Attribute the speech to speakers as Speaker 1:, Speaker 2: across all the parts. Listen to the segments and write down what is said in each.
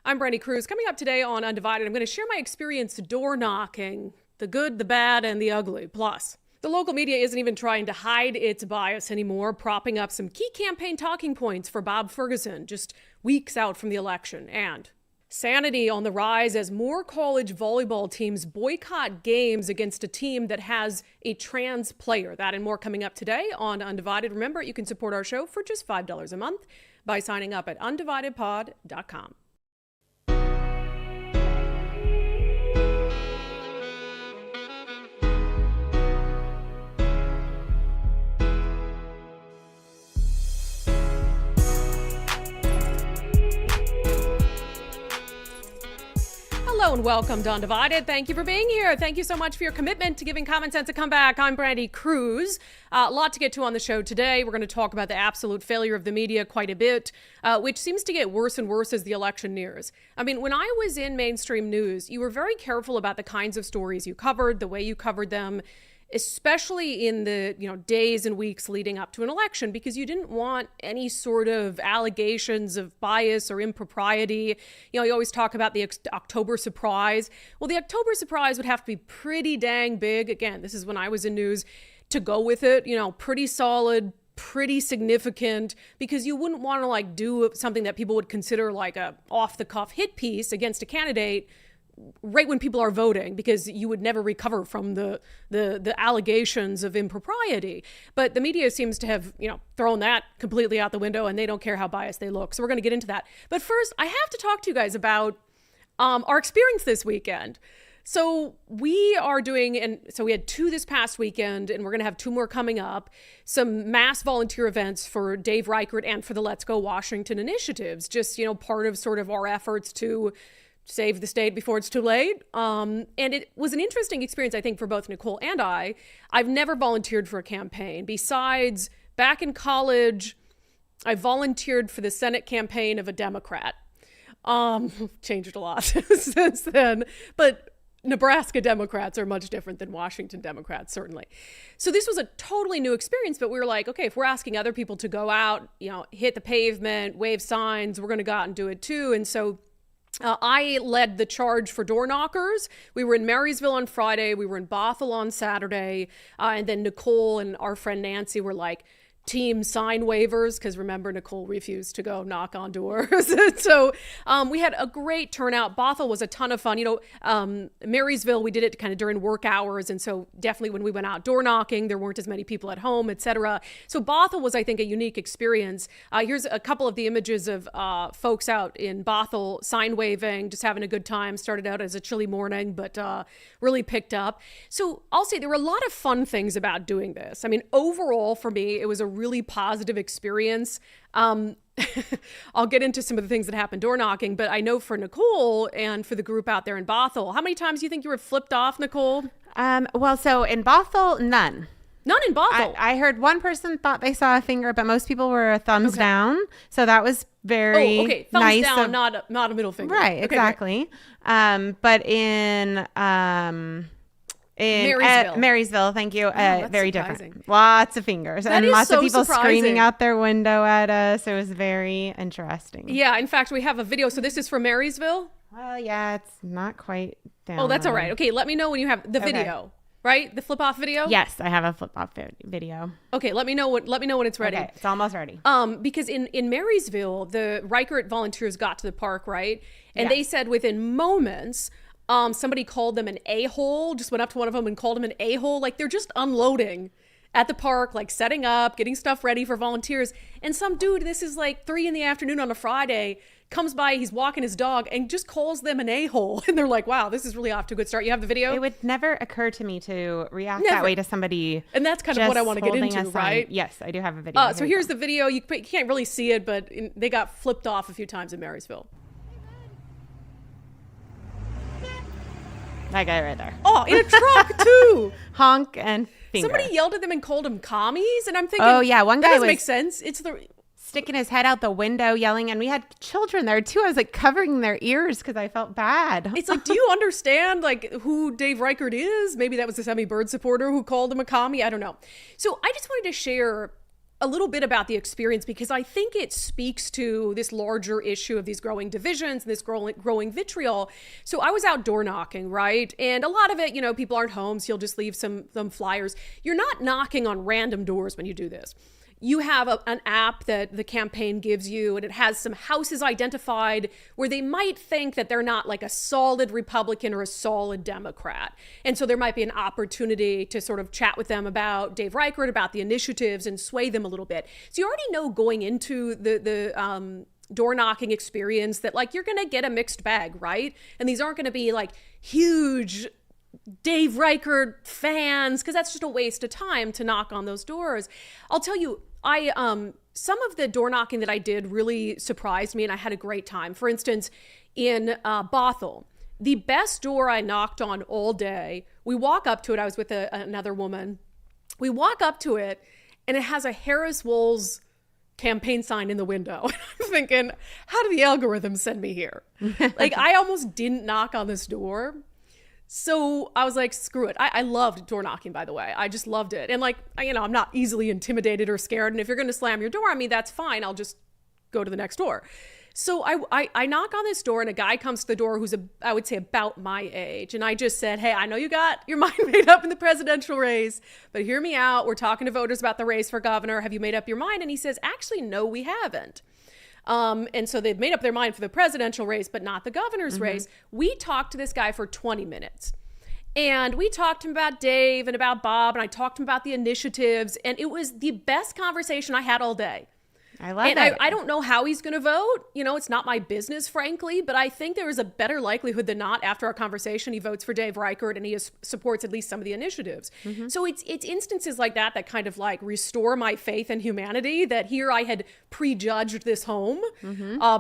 Speaker 1: I'm Brandi Kruse. Coming up today on Undivided, I'm going to share my experience door knocking, the good, the bad, and the ugly. Plus, the local media isn't even trying to hide its bias anymore, propping up some key campaign talking points for Bob Ferguson just weeks out from the election. And sanity on the rise as more college volleyball teams boycott games against a team that has a trans player. That and more coming up today on Undivided. Remember, you can support our show for just $5 a month by signing up at undividedpod.com. Hello and welcome to Undivided. Thank you for being here. Thank you so much for your commitment to giving common sense a comeback. I'm Brandi Kruse. A lot to get to on the show today. We're going to talk about the absolute failure of the media quite a bit, which seems to get worse and worse as the election nears. I mean, when I was in mainstream news, you were very careful about the kinds of stories you covered, the way you covered them, especially in the days and weeks leading up to an election, because you didn't want any sort of allegations of bias or impropriety. You always talk about the October surprise. Well, the October surprise would have to be pretty dang big. Again, this is when I was in news, to go with it, pretty solid, pretty significant, because you wouldn't want to do something that people would consider like a off-the-cuff hit piece against a candidate right when people are voting, because you would never recover from the allegations of impropriety. But the media seems to have, thrown that completely out the window, and they don't care how biased they look. So we're going to get into that. But first, I have to talk to you guys about our experience this weekend. So we are doing, and so we had 2 this past weekend, and we're going to have 2 more coming up, some mass volunteer events for Dave Reichert and for the Let's Go Washington initiatives, just, part of sort of our efforts to save the state before it's too late. And it was an interesting experience, I think, for both Nicole and I. I've never volunteered for a campaign. Besides, back in college, I volunteered for the Senate campaign of a Democrat. Changed a lot since then. But Nebraska Democrats are much different than Washington Democrats, certainly. So this was a totally new experience, but we were like, okay, if we're asking other people to go out, hit the pavement, wave signs, we're going to go out and do it too. And so I led the charge for door knockers. We were in Marysville on Friday. We were in Bothell on Saturday. And then Nicole and our friend Nancy were like team sign waivers, because remember, Nicole refused to go knock on doors. So we had a great turnout. Bothell was a ton of fun. Marysville, we did it kind of during work hours. And so definitely when we went out door knocking, there weren't as many people at home, etc. So Bothell was, I think, a unique experience. Here's a couple of the images of folks out in Bothell sign waving, just having a good time. Started out as a chilly morning, but really picked up. So I'll say there were a lot of fun things about doing this. I mean, overall for me, it was a really positive experience. I'll get into some of the things that happened door knocking, but I know for Nicole and for the group out there in Bothell, how many times do you think you were flipped off, Nicole?
Speaker 2: Well, so in Bothell, none.
Speaker 1: None in Bothell.
Speaker 2: I heard one person thought they saw a finger, but most people were a thumbs down. So that was very
Speaker 1: Thumbs
Speaker 2: nice.
Speaker 1: Down, not a middle finger.
Speaker 2: Right,
Speaker 1: okay,
Speaker 2: exactly.
Speaker 1: Great.
Speaker 2: But in Marysville, thank you. Very
Speaker 1: surprising.
Speaker 2: Different. Lots of fingers
Speaker 1: That
Speaker 2: and
Speaker 1: is
Speaker 2: lots
Speaker 1: so
Speaker 2: of people
Speaker 1: surprising.
Speaker 2: screaming out their window at us. It was very interesting.
Speaker 1: Yeah, in fact, we have a video. So this is from Marysville?
Speaker 2: Well, yeah, it's not quite down.
Speaker 1: Oh, that's
Speaker 2: there.
Speaker 1: all right. Okay, let me know when you have the video. Right? The flip-off video?
Speaker 2: Yes, I have a flip-off video.
Speaker 1: Okay, let me know when it's ready.
Speaker 2: Okay, it's almost ready.
Speaker 1: Because in Marysville, the Reichert volunteers got to the park, right? And
Speaker 2: Yes.
Speaker 1: they said within moments, somebody called them an a-hole, just went up to one of them and called them an a-hole. Like, they're just unloading at the park, like setting up, getting stuff ready for volunteers. And some dude, this is like 3 p.m. on a Friday, comes by, he's walking his dog and just calls them an a-hole. And they're like, wow, this is really off to a good start. You have the video?
Speaker 2: It would never occur to me to react that way to somebody.
Speaker 1: And that's kind of what I want to get into, right?
Speaker 2: Yes, I do have a video.
Speaker 1: So here's the video. You can't really see it, but they got flipped off a few times in Marysville.
Speaker 2: That guy right there.
Speaker 1: Oh, in a truck too.
Speaker 2: Honk and finger.
Speaker 1: Somebody yelled at them and called them commies. And I'm thinking,
Speaker 2: oh yeah, one guy
Speaker 1: that doesn't
Speaker 2: was
Speaker 1: make sense. It's the
Speaker 2: sticking his head out the window yelling, and we had children there too. I was like covering their ears because I felt bad.
Speaker 1: It's like, do you understand like who Dave Reichert is? Maybe that was a Sammy Bird supporter who called him a commie. I don't know. So I just wanted to share a little bit about the experience because I think it speaks to this larger issue of these growing divisions and this growing vitriol. So I was out door knocking, right? And a lot of it, people aren't home, so you'll just leave some flyers. You're not knocking on random doors when you do this. You have an app that the campaign gives you, and it has some houses identified where they might think that they're not like a solid Republican or a solid Democrat. And so there might be an opportunity to sort of chat with them about Dave Reichert, about the initiatives, and sway them a little bit. So you already know going into the door knocking experience that like you're going to get a mixed bag, right? And these aren't going to be like huge Dave Reichert fans, because that's just a waste of time to knock on those doors. I'll tell you, some of the door knocking that I did really surprised me, and I had a great time. For instance, in Bothell, the best door I knocked on all day, we walk up to it. I was with another woman. We walk up to it, and it has a Harris Wolz campaign sign in the window. I'm thinking, how did the algorithm send me here? Like, I almost didn't knock on this door. So I was like, screw it. I loved door knocking, by the way. I just loved it. And like, I'm not easily intimidated or scared. And if you're going to slam your door on me, that's fine. I'll just go to the next door. So I knock on this door, and a guy comes to the door who's, I would say, about my age. And I just said, hey, I know you got your mind made up in the presidential race, but hear me out. We're talking to voters about the race for governor. Have you made up your mind? And he says, actually, no, we haven't. And so they've made up their mind for the presidential race, but not the governor's race. We talked to this guy for 20 minutes. And we talked to him about Dave and about Bob, and I talked to him about the initiatives. And it was the best conversation I had all day.
Speaker 2: I love that.
Speaker 1: I don't know how he's going to vote. It's not my business, frankly, but I think there is a better likelihood than not after our conversation, he votes for Dave Reichert and he supports at least some of the initiatives. So it's instances like that kind of like restore my faith in humanity, that here I had prejudged this home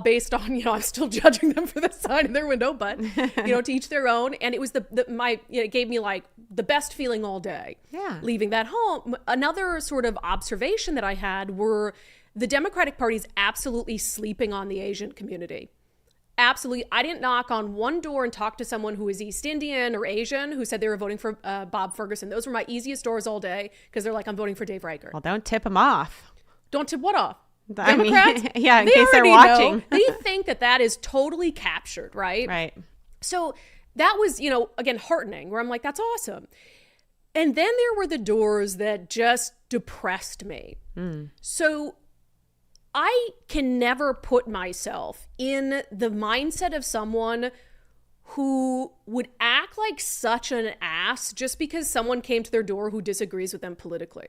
Speaker 1: based on, I'm still judging them for the sign in their window, but, to each their own. And it was it gave me like the best feeling all day.
Speaker 2: Yeah.
Speaker 1: Leaving that home. Another sort of observation that I had were the Democratic Party is absolutely sleeping on the Asian community. Absolutely. I didn't knock on one door and talk to someone who is East Indian or Asian who said they were voting for Bob Ferguson. Those were my easiest doors all day because they're like, I'm voting for Dave Reichert.
Speaker 2: Well, don't tip them off.
Speaker 1: Don't tip what off?
Speaker 2: I mean,
Speaker 1: Democrats?
Speaker 2: yeah, in case they're watching.
Speaker 1: They think that is totally captured, right?
Speaker 2: Right.
Speaker 1: So that was, again, heartening, where I'm like, that's awesome. And then there were the doors that just depressed me. So I can never put myself in the mindset of someone who would act like such an ass just because someone came to their door who disagrees with them politically.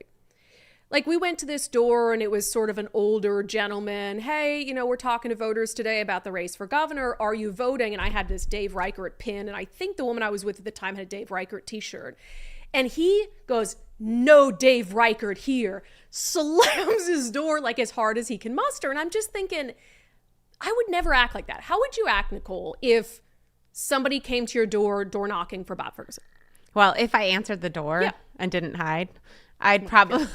Speaker 1: Like, we went to this door and it was sort of an older gentleman. Hey, we're talking to voters today about the race for governor. Are you voting? And I had this Dave Reichert pin. And I think the woman I was with at the time had a Dave Reichert t-shirt. And he goes, no Dave Reichert here, slams his door like as hard as he can muster. And I'm just thinking, I would never act like that. How would you act, Nicole, if somebody came to your door knocking for Bob Ferguson?
Speaker 2: Well, if I answered the door and didn't hide, I'd probably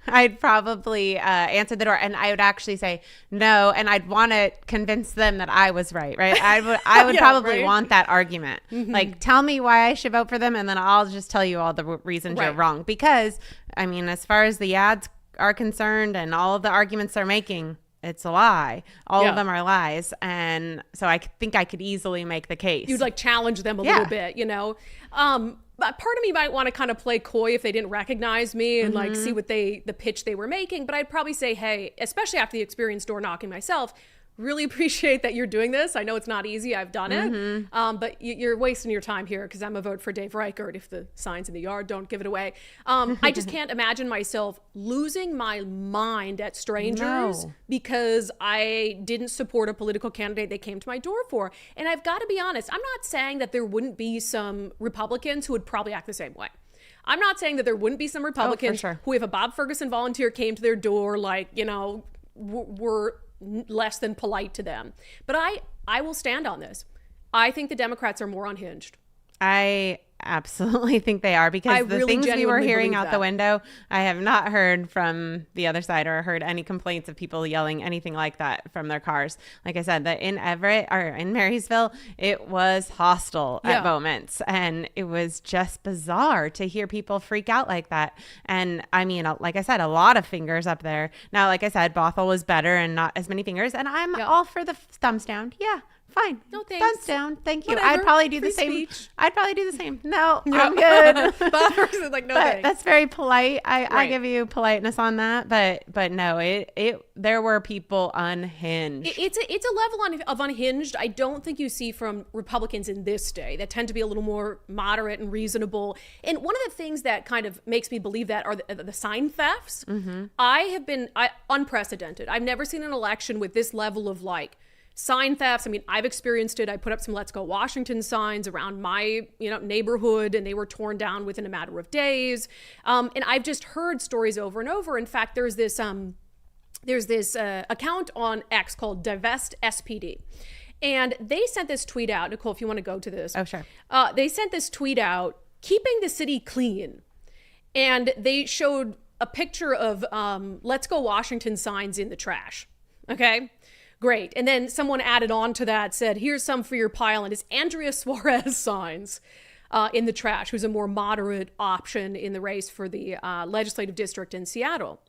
Speaker 2: I'd probably answer the door, and I would actually say no, and I'd want to convince them that I was right. I would probably want that argument. Like, tell me why I should vote for them, and then I'll just tell you all the reasons you're wrong. Because, I mean, as far as the ads are concerned and all of the arguments they're making, it's a lie. All of them are lies. And so I think I could easily make the case.
Speaker 1: You'd like challenge them a little bit, But part of me might want to kind of play coy if they didn't recognize me and like see what the pitch they were making. But I'd probably say, hey, especially after the experience door knocking myself, really appreciate that you're doing this. I know it's not easy. I've done it. But you're wasting your time here because I'm a vote for Dave Reichert. If the signs in the yard don't give it away. I just can't imagine myself losing my mind at strangers because I didn't support a political candidate they came to my door for. And I've got to be honest, I'm not saying that there wouldn't be some Republicans who would probably act the same way. I'm not saying that there wouldn't be some Republicans who, if a Bob Ferguson volunteer came to their door, like, were less than polite to them. But I will stand on this. I think the Democrats are more unhinged.
Speaker 2: I absolutely think they are, because the things we were hearing out the window, I have not heard from the other side or heard any complaints of people yelling anything like that from their cars. Like I said, that in Everett or in Marysville, it was hostile at moments, and it was just bizarre to hear people freak out like that. And I mean, like I said, a lot of fingers up there. Now, like I said, Bothell was better and not as many fingers, and I'm all for the thumbs down. Yeah. Fine.
Speaker 1: No thanks.
Speaker 2: Thumbs down. Thank you.
Speaker 1: Whatever.
Speaker 2: I'd probably do the same.
Speaker 1: Speech.
Speaker 2: I'd probably do the same. No, I'm good.
Speaker 1: Bob Ferguson, like, no thanks.
Speaker 2: That's very polite. I give you politeness on that. But no, there were people unhinged.
Speaker 1: It's a level of unhinged I don't think you see from Republicans in this day that tend to be a little more moderate and reasonable. And one of the things that kind of makes me believe that are the sign thefts. Mm-hmm. I have been unprecedented. I've never seen an election with this level of like sign thefts. I mean, I've experienced it. I put up some Let's Go Washington signs around my, neighborhood, and they were torn down within a matter of days. And I've just heard stories over and over. In fact, there's this account on X called Divest SPD. And they sent this tweet out. Nicole, if you want to go to this.
Speaker 2: Oh, sure.
Speaker 1: They sent this tweet out, keeping the city clean. And they showed a picture of Let's Go Washington signs in the trash. Okay? Great. And then someone added on to that, said, here's some for your pile. And it's Andrea Suarez signs in the trash, who's a more moderate option in the race for the legislative district in Seattle.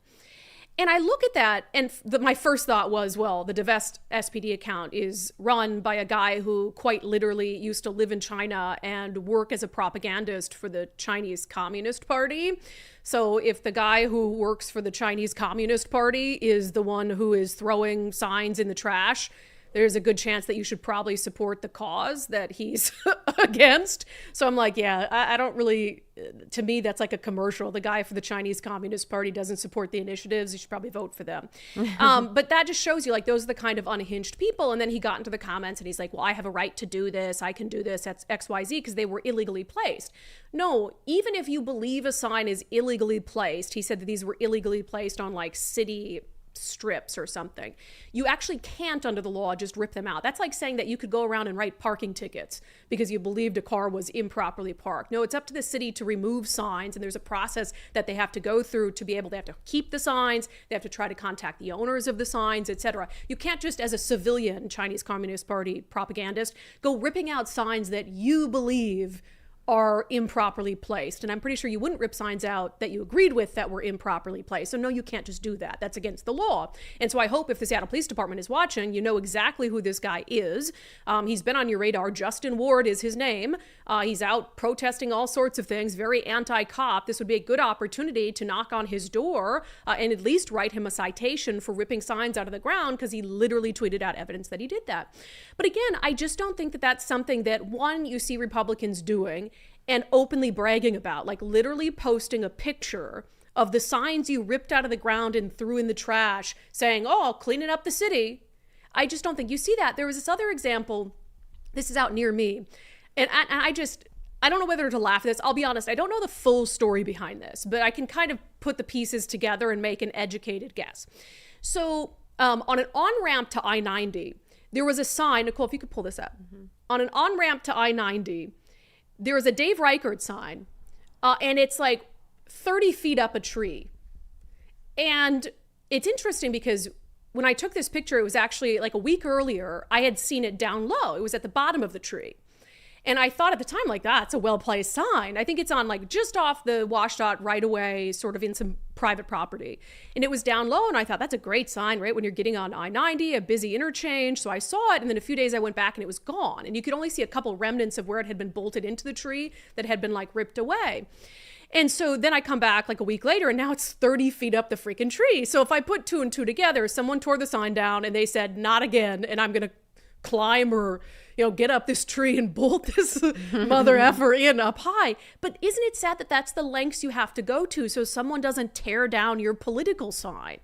Speaker 1: And I look at that, and my first thought was, well, the Divest SPD account is run by a guy who quite literally used to live in China and work as a propagandist for the Chinese Communist Party. So if the guy who works for the Chinese Communist Party is the one who is throwing signs in the trash, there's a good chance that you should probably support the cause that he's against. So I'm like, yeah, I don't really, to me, that's like a commercial. The guy for the Chinese Communist Party doesn't support the initiatives. You should probably vote for them. But that just shows you, like, those are the kind of unhinged people. And then he got into the comments and he's like, well, I have a right to do this. I can do this. That's XYZ because they were illegally placed. No, even if you believe a sign is illegally placed, he said that these were illegally placed on like city strips or something. You actually can't, under the law, just rip them out. That's like saying that you could go around and write parking tickets because you believed a car was improperly parked. No, it's up to the city to remove signs, and there's a process that they have to go through to be able, they have to keep the signs, they have to try to contact the owners of the signs, etc. You can't just, as a civilian Chinese Communist Party propagandist, go ripping out signs that you believe are improperly placed. And I'm pretty sure you wouldn't rip signs out that you agreed with that were improperly placed. So no, you can't just do that. That's against the law. And so I hope if the Seattle Police Department is watching, you know exactly who this guy is. He's been on your radar. Justin Ward is his name. He's out protesting all sorts of things, very anti-cop. This would be a good opportunity to knock on his door and at least write him a citation for ripping signs out of the ground, because he literally tweeted out evidence that he did that. But again, I just don't think that that's something that, one, you see Republicans doing and openly bragging about, like literally posting a picture of the signs you ripped out of the ground and threw in the trash saying, oh, cleaning up the city. I just don't think you see that. There was this other example. This is out near me. And I don't know whether to laugh at this. I'll be honest. I don't know the full story behind this, but I can kind of put the pieces together and make an educated guess. So on an on-ramp to I-90, there was a sign. Nicole, if you could pull this up. Mm-hmm. On an on-ramp to I-90, there was a Dave Reichert sign, and it's like 30 feet up a tree. And it's interesting because when I took this picture, it was actually like a week earlier, I had seen it down low. It was at the bottom of the tree. And I thought at the time, like, that's a well-placed sign. I think it's on like just off the WashDOT right away, sort of in some private property. And it was down low, and I thought that's a great sign, right? When you're getting on I-90, a busy interchange. So I saw it, and then a few days I went back and it was gone. And you could only see a couple remnants of where it had been bolted into the tree that had been like ripped away. And so then I come back like a week later, and now it's 30 feet up the freaking tree. So if I put two and two together, someone tore the sign down and they said, not again, and I'm going to climb or, get up this tree and bolt this mother effer in up high. But isn't it sad that that's the lengths you have to go to so someone doesn't tear down your political sign?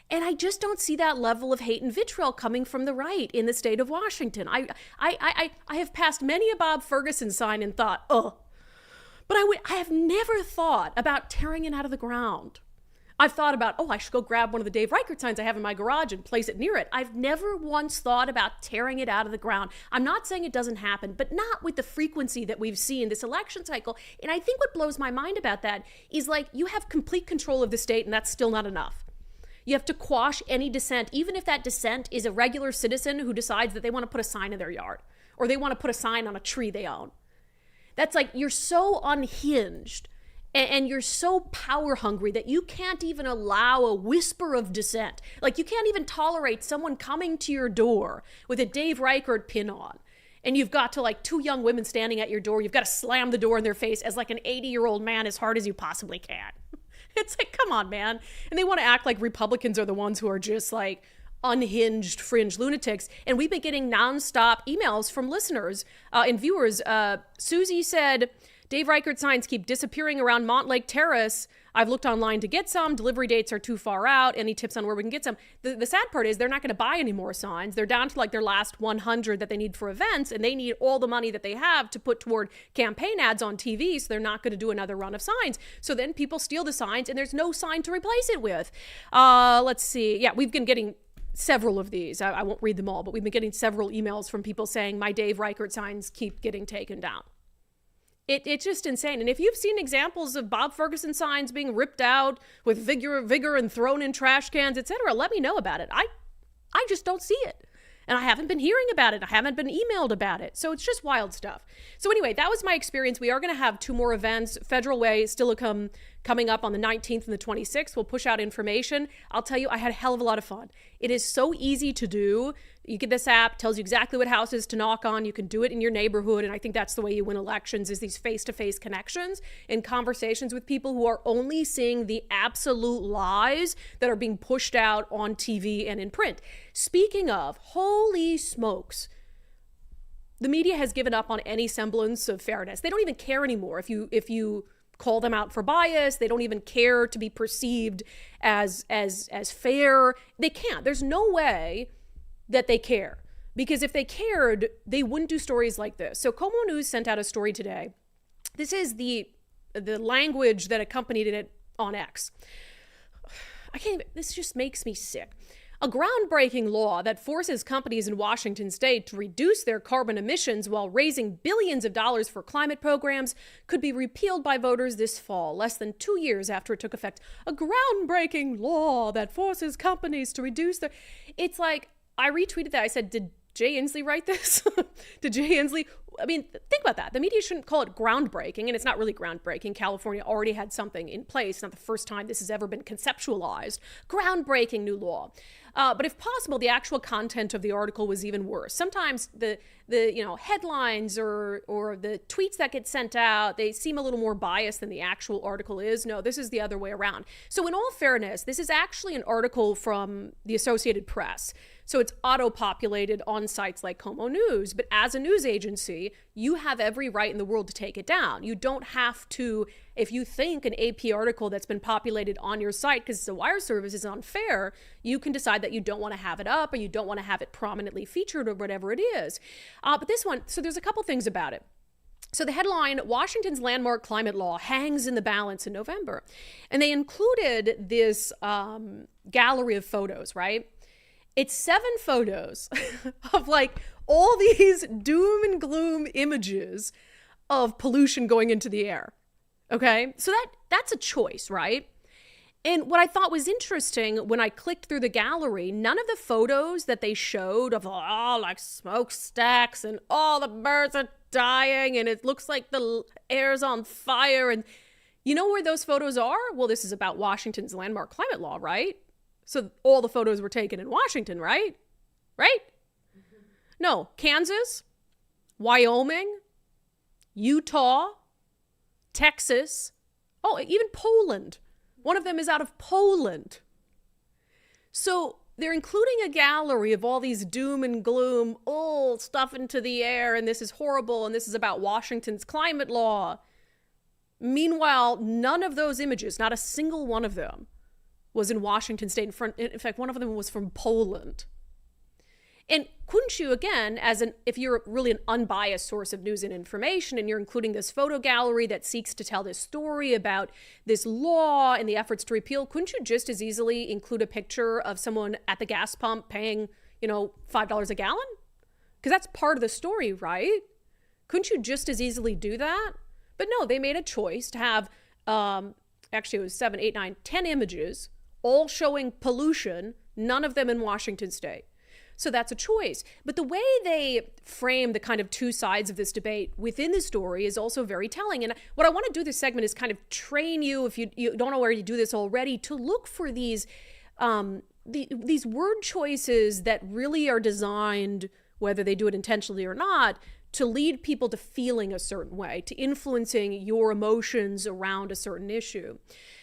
Speaker 1: And I just don't see that level of hate and vitriol coming from the right in the state of Washington. I have passed many a Bob Ferguson sign and thought, but I have never thought about tearing it out of the ground. I've thought about, I should go grab one of the Dave Reichert signs I have in my garage and place it near it. I've never once thought about tearing it out of the ground. I'm not saying it doesn't happen, but not with the frequency that we've seen this election cycle. And I think what blows my mind about that is like, you have complete control of the state and that's still not enough. You have to quash any dissent, even if that dissent is a regular citizen who decides that they want to put a sign in their yard or they want to put a sign on a tree they own. That's like, you're so unhinged and you're so power hungry that you can't even allow a whisper of dissent. Like, you can't even tolerate someone coming to your door with a Dave Reichert pin on. And you've got to, like, 2 young women standing at your door. You've got to slam the door in their face as like an 80-year-old man as hard as you possibly can. It's like, come on, man. And they want to act like Republicans are the ones who are just like unhinged fringe lunatics. And we've been getting nonstop emails from listeners and viewers. Susie said, Dave Reichert signs keep disappearing around Montlake Terrace. I've looked online to get some. Delivery dates are too far out. Any tips on where we can get some? The sad part is they're not going to buy any more signs. They're down to like their last 100 that they need for events, and they need all the money that they have to put toward campaign ads on TV, so they're not going to do another run of signs. So then people steal the signs, and there's no sign to replace it with. Let's see. Yeah, we've been getting several of these. I won't read them all, but we've been getting several emails from people saying my Dave Reichert signs keep getting taken down. It's just insane. And if you've seen examples of Bob Ferguson signs being ripped out with vigor and thrown in trash cans, etc., let me know about it. I just don't see it. And I haven't been hearing about it. I haven't been emailed about it. So it's just wild stuff. So anyway, that was my experience. We are going to have 2 more events. Federal Way is still coming up on the 19th and the 26th. We'll push out information. I'll tell you, I had a hell of a lot of fun. It is so easy to do. You get this app, tells you exactly what houses to knock on. You can do it in your neighborhood. And I think that's the way you win elections, is these face-to-face connections and conversations with people who are only seeing the absolute lies that are being pushed out on TV and in print. Speaking of, holy smokes, the media has given up on any semblance of fairness. They don't even care anymore if you call them out for bias. They don't even care to be perceived as fair. They can't. There's no way that they care, because if they cared, they wouldn't do stories like this. So Como News sent out a story today. This is the language that accompanied it on X. This just makes me sick. A groundbreaking law that forces companies in Washington state to reduce their carbon emissions while raising billions of dollars for climate programs could be repealed by voters this fall, less than 2 years after it took effect. A groundbreaking law that forces companies to reduce their... It's like, I retweeted that. I said, did Jay Inslee write this? Did Jay Inslee? I mean, think about that. The media shouldn't call it groundbreaking, and it's not really groundbreaking. California already had something in place. It's not the first time this has ever been conceptualized. Groundbreaking new law. But if possible, the actual content of the article was even worse. Sometimes the headlines or the tweets that get sent out, they seem a little more biased than the actual article is. No, this is the other way around. So in all fairness, this is actually an article from the Associated Press. So it's auto-populated on sites like Como News. But as a news agency, you have every right in the world to take it down. You don't have to, if you think an AP article that's been populated on your site because the wire service is unfair, you can decide that you don't want to have it up or you don't want to have it prominently featured or whatever it is. But this one, so there's a couple things about it. So the headline, Washington's landmark climate law hangs in the balance in November. And they included this gallery of photos, right? It's 7 photos of like all these doom and gloom images of pollution going into the air. Okay, so that's a choice, right? And what I thought was interesting when I clicked through the gallery, none of the photos that they showed of like smokestacks and all the birds are dying and it looks like the air's on fire. And you know where those photos are? Well, this is about Washington's landmark climate law, right? So all the photos were taken in Washington, right? Right? Mm-hmm. No, Kansas, Wyoming, Utah, Texas, even Poland. One of them is out of Poland. So they're including a gallery of all these doom and gloom, stuff into the air, and this is horrible, and this is about Washington's climate law. Meanwhile, none of those images, not a single one of them, was in Washington state. In fact, one of them was from Poland. And couldn't you, again, if you're really an unbiased source of news and information, and you're including this photo gallery that seeks to tell this story about this law and the efforts to repeal, couldn't you just as easily include a picture of someone at the gas pump paying, $5 a gallon? Because that's part of the story, right? Couldn't you just as easily do that? But no, they made a choice to have, actually it was 7, 8, 9, 10 images, all showing pollution, none of them in Washington state. So that's a choice. But the way they frame the kind of two sides of this debate within the story is also very telling. And what I want to do this segment is kind of train you, if you don't know where you do this already, to look for these word choices that really are designed, whether they do it intentionally or not, to lead people to feeling a certain way, to influencing your emotions around a certain issue.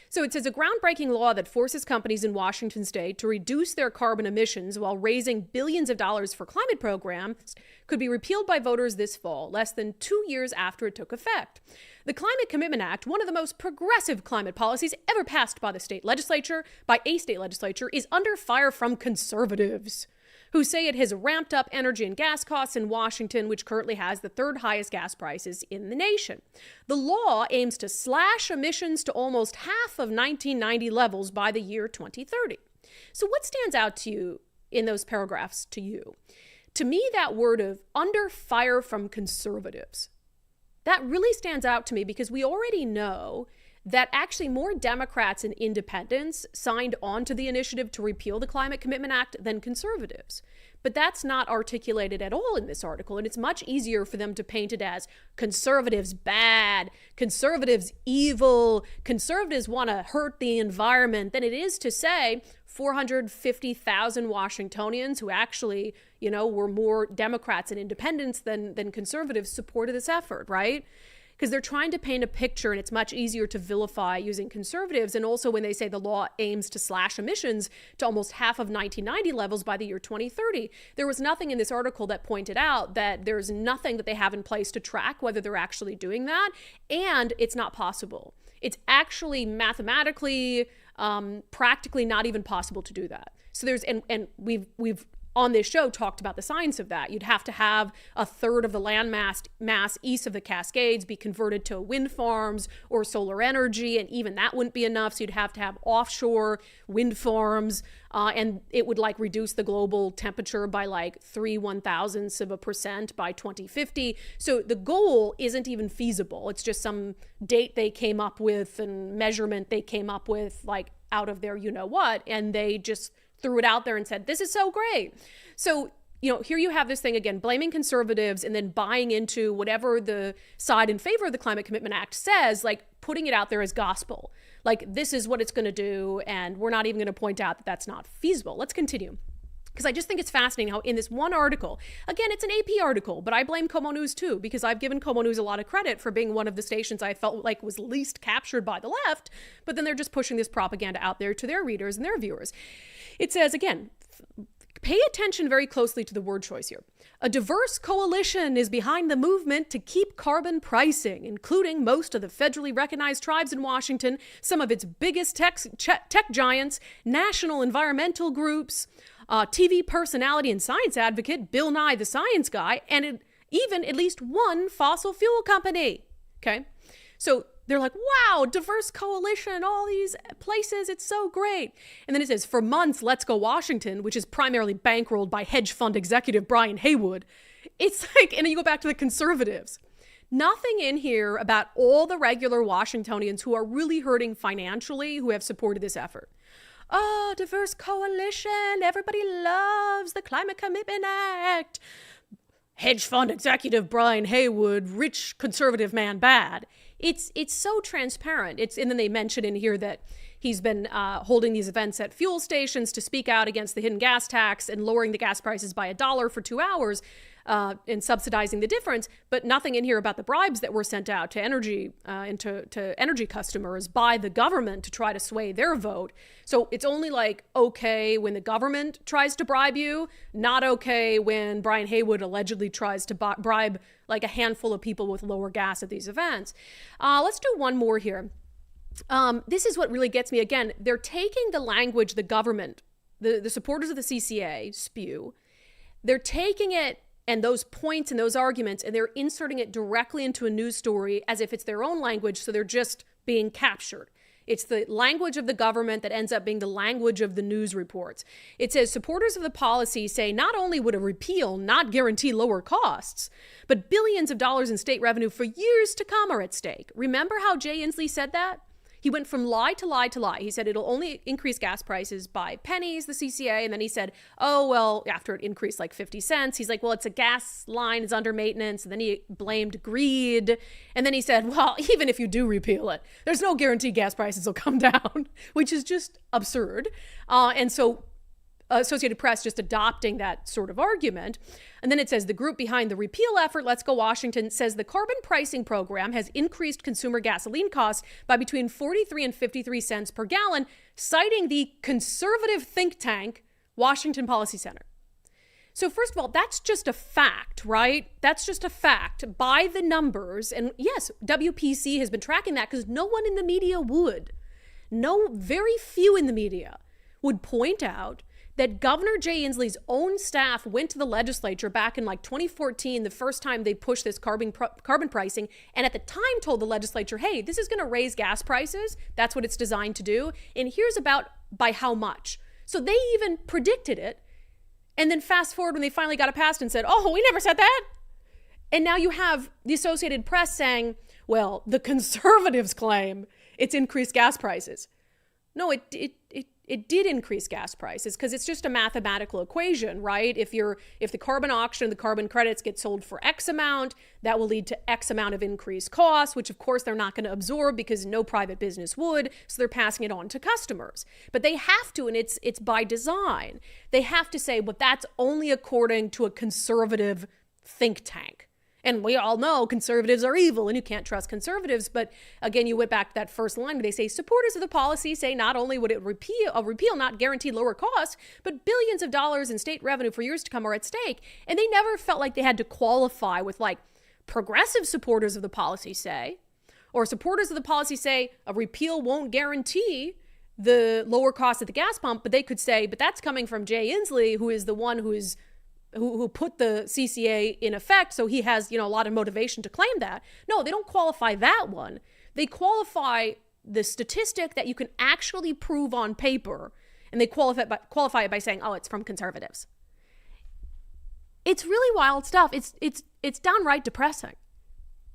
Speaker 1: So it says a groundbreaking law that forces companies in Washington state to reduce their carbon emissions while raising billions of dollars for climate programs could be repealed by voters this fall, less than 2 years after it took effect. The Climate Commitment Act, one of the most progressive climate policies ever passed by a state legislature, is under fire from conservatives, who say it has ramped up energy and gas costs in Washington, which currently has the third highest gas prices in the nation. The law aims to slash emissions to almost half of 1990 levels by the year 2030. So what stands out to you in those paragraphs to you? To me, that word of under fire from conservatives, that really stands out to me because we already know that actually more Democrats and independents signed on to the initiative to repeal the Climate Commitment Act than conservatives. But that's not articulated at all in this article, and it's much easier for them to paint it as conservatives bad, conservatives evil, conservatives want to hurt the environment than it is to say 450,000 Washingtonians who actually, were more Democrats and independents than conservatives supported this effort, right? Because they're trying to paint a picture, and it's much easier to vilify using conservatives. And also when they say the law aims to slash emissions to almost half of 1990 levels by the year 2030, there was nothing in this article that pointed out that there's nothing that they have in place to track whether they're actually doing that, and it's not possible. It's actually mathematically, practically not even possible to do that. So there's, and we've on this show talked about the science of that. You'd have to have a third of the land mass east of the Cascades be converted to wind farms or solar energy, and even that wouldn't be enough. So you'd have to have offshore wind farms, and it would reduce the global temperature by 0.03% by 2050. So the goal isn't even feasible. It's just some date they came up with and measurement they came up with out of their what, and they just threw it out there and said, this is so great. So, here you have this thing again, blaming conservatives and then buying into whatever the side in favor of the Climate Commitment Act says, putting it out there as gospel. This is what it's going to do, and we're not even going to point out that that's not feasible. Let's continue. Because I just think it's fascinating how in this one article, again, it's an AP article, but I blame Como News too, because I've given Como News a lot of credit for being one of the stations I felt like was least captured by the left, but then they're just pushing this propaganda out there to their readers and their viewers. It says, again, pay attention very closely to the word choice here. A diverse coalition is behind the movement to keep carbon pricing, including most of the federally recognized tribes in Washington, some of its biggest tech giants, national environmental groups, TV personality and science advocate Bill Nye the Science Guy, and even at least one fossil fuel company. Okay? So they're like, wow, diverse coalition, all these places, it's so great. And then it says, for months, Let's Go Washington, which is primarily bankrolled by hedge fund executive Brian Haywood. It's and then you go back to the conservatives. Nothing in here about all the regular Washingtonians who are really hurting financially who have supported this effort. Oh, diverse coalition, everybody loves the Climate Commitment Act. Hedge fund executive Brian Haywood, rich conservative man bad. It's so transparent. And then they mention in here that he's been holding these events at fuel stations to speak out against the hidden gas tax and lowering the gas prices by $1 for 2 hours and subsidizing the difference. But nothing in here about the bribes that were sent out to energy to energy customers by the government to try to sway their vote. So it's only okay when the government tries to bribe you, not okay when Brian Haywood allegedly tries to bribe a handful of people with lower gas at these events. Let's do one more here. This is what really gets me. Again, they're taking the language the government, the supporters of the CCA spew. they're taking it and those points and those arguments, and they're inserting it directly into a news story as if it's their own language, so they're just being captured. It's the language of the government that ends up being the language of the news reports. It says supporters of the policy say not only would a repeal not guarantee lower costs, but billions of dollars in state revenue for years to come are at stake. Remember how Jay Inslee said that? He went from lie to lie to lie. He said it'll only increase gas prices by pennies, the CCA. And then he said, oh, well, after it increased like 50 cents, he's like, well, it's a gas line, it's under maintenance. And then he blamed greed. And then he said, well, even if you do repeal it, there's no guarantee gas prices will come down, which is just absurd. And so Associated Press just adopting that sort of argument. And then it says the group behind the repeal effort, Let's Go Washington, says the carbon pricing program has increased consumer gasoline costs by between 43 and 53 cents per gallon, citing the conservative think tank Washington Policy Center. So first of all, that's just a fact, right? That's just a fact by the numbers. And yes, WPC has been tracking that because no one in the media would. Very few in the media would point out that Governor Jay Inslee's own staff went to the legislature back in like 2014, the first time they pushed this carbon pricing, and at the time told the legislature, hey, this is going to raise gas prices. That's what it's designed to do. And here's about by how much. So they even predicted it. And then fast forward when they finally got it passed and said, oh, we never said that. And now you have the Associated Press saying, well, the conservatives claim it's increased gas prices. No, it did increase gas prices because it's just a mathematical equation, right? If the carbon auction, the carbon credits get sold for X amount, that will lead to X amount of increased costs, which of course they're not going to absorb because no private business would. So they're passing it on to customers. But they have to, and it's by design. They have to say, but that's only according to a conservative think tank. And we all know conservatives are evil and you can't trust conservatives. But again, you went back to that first line where they say supporters of the policy say not only would a repeal not guarantee lower costs, but billions of dollars in state revenue for years to come are at stake. And they never felt like they had to qualify with like progressive supporters of the policy say, or supporters of the policy say a repeal won't guarantee the lower cost at the gas pump. But they could say, but that's coming from Jay Inslee, who is the one who put the CCA in effect, so he has, a lot of motivation to claim that. No, they don't qualify that one. They qualify the statistic that you can actually prove on paper, and they qualify it by saying, oh, it's from conservatives. It's really wild stuff. It's downright depressing.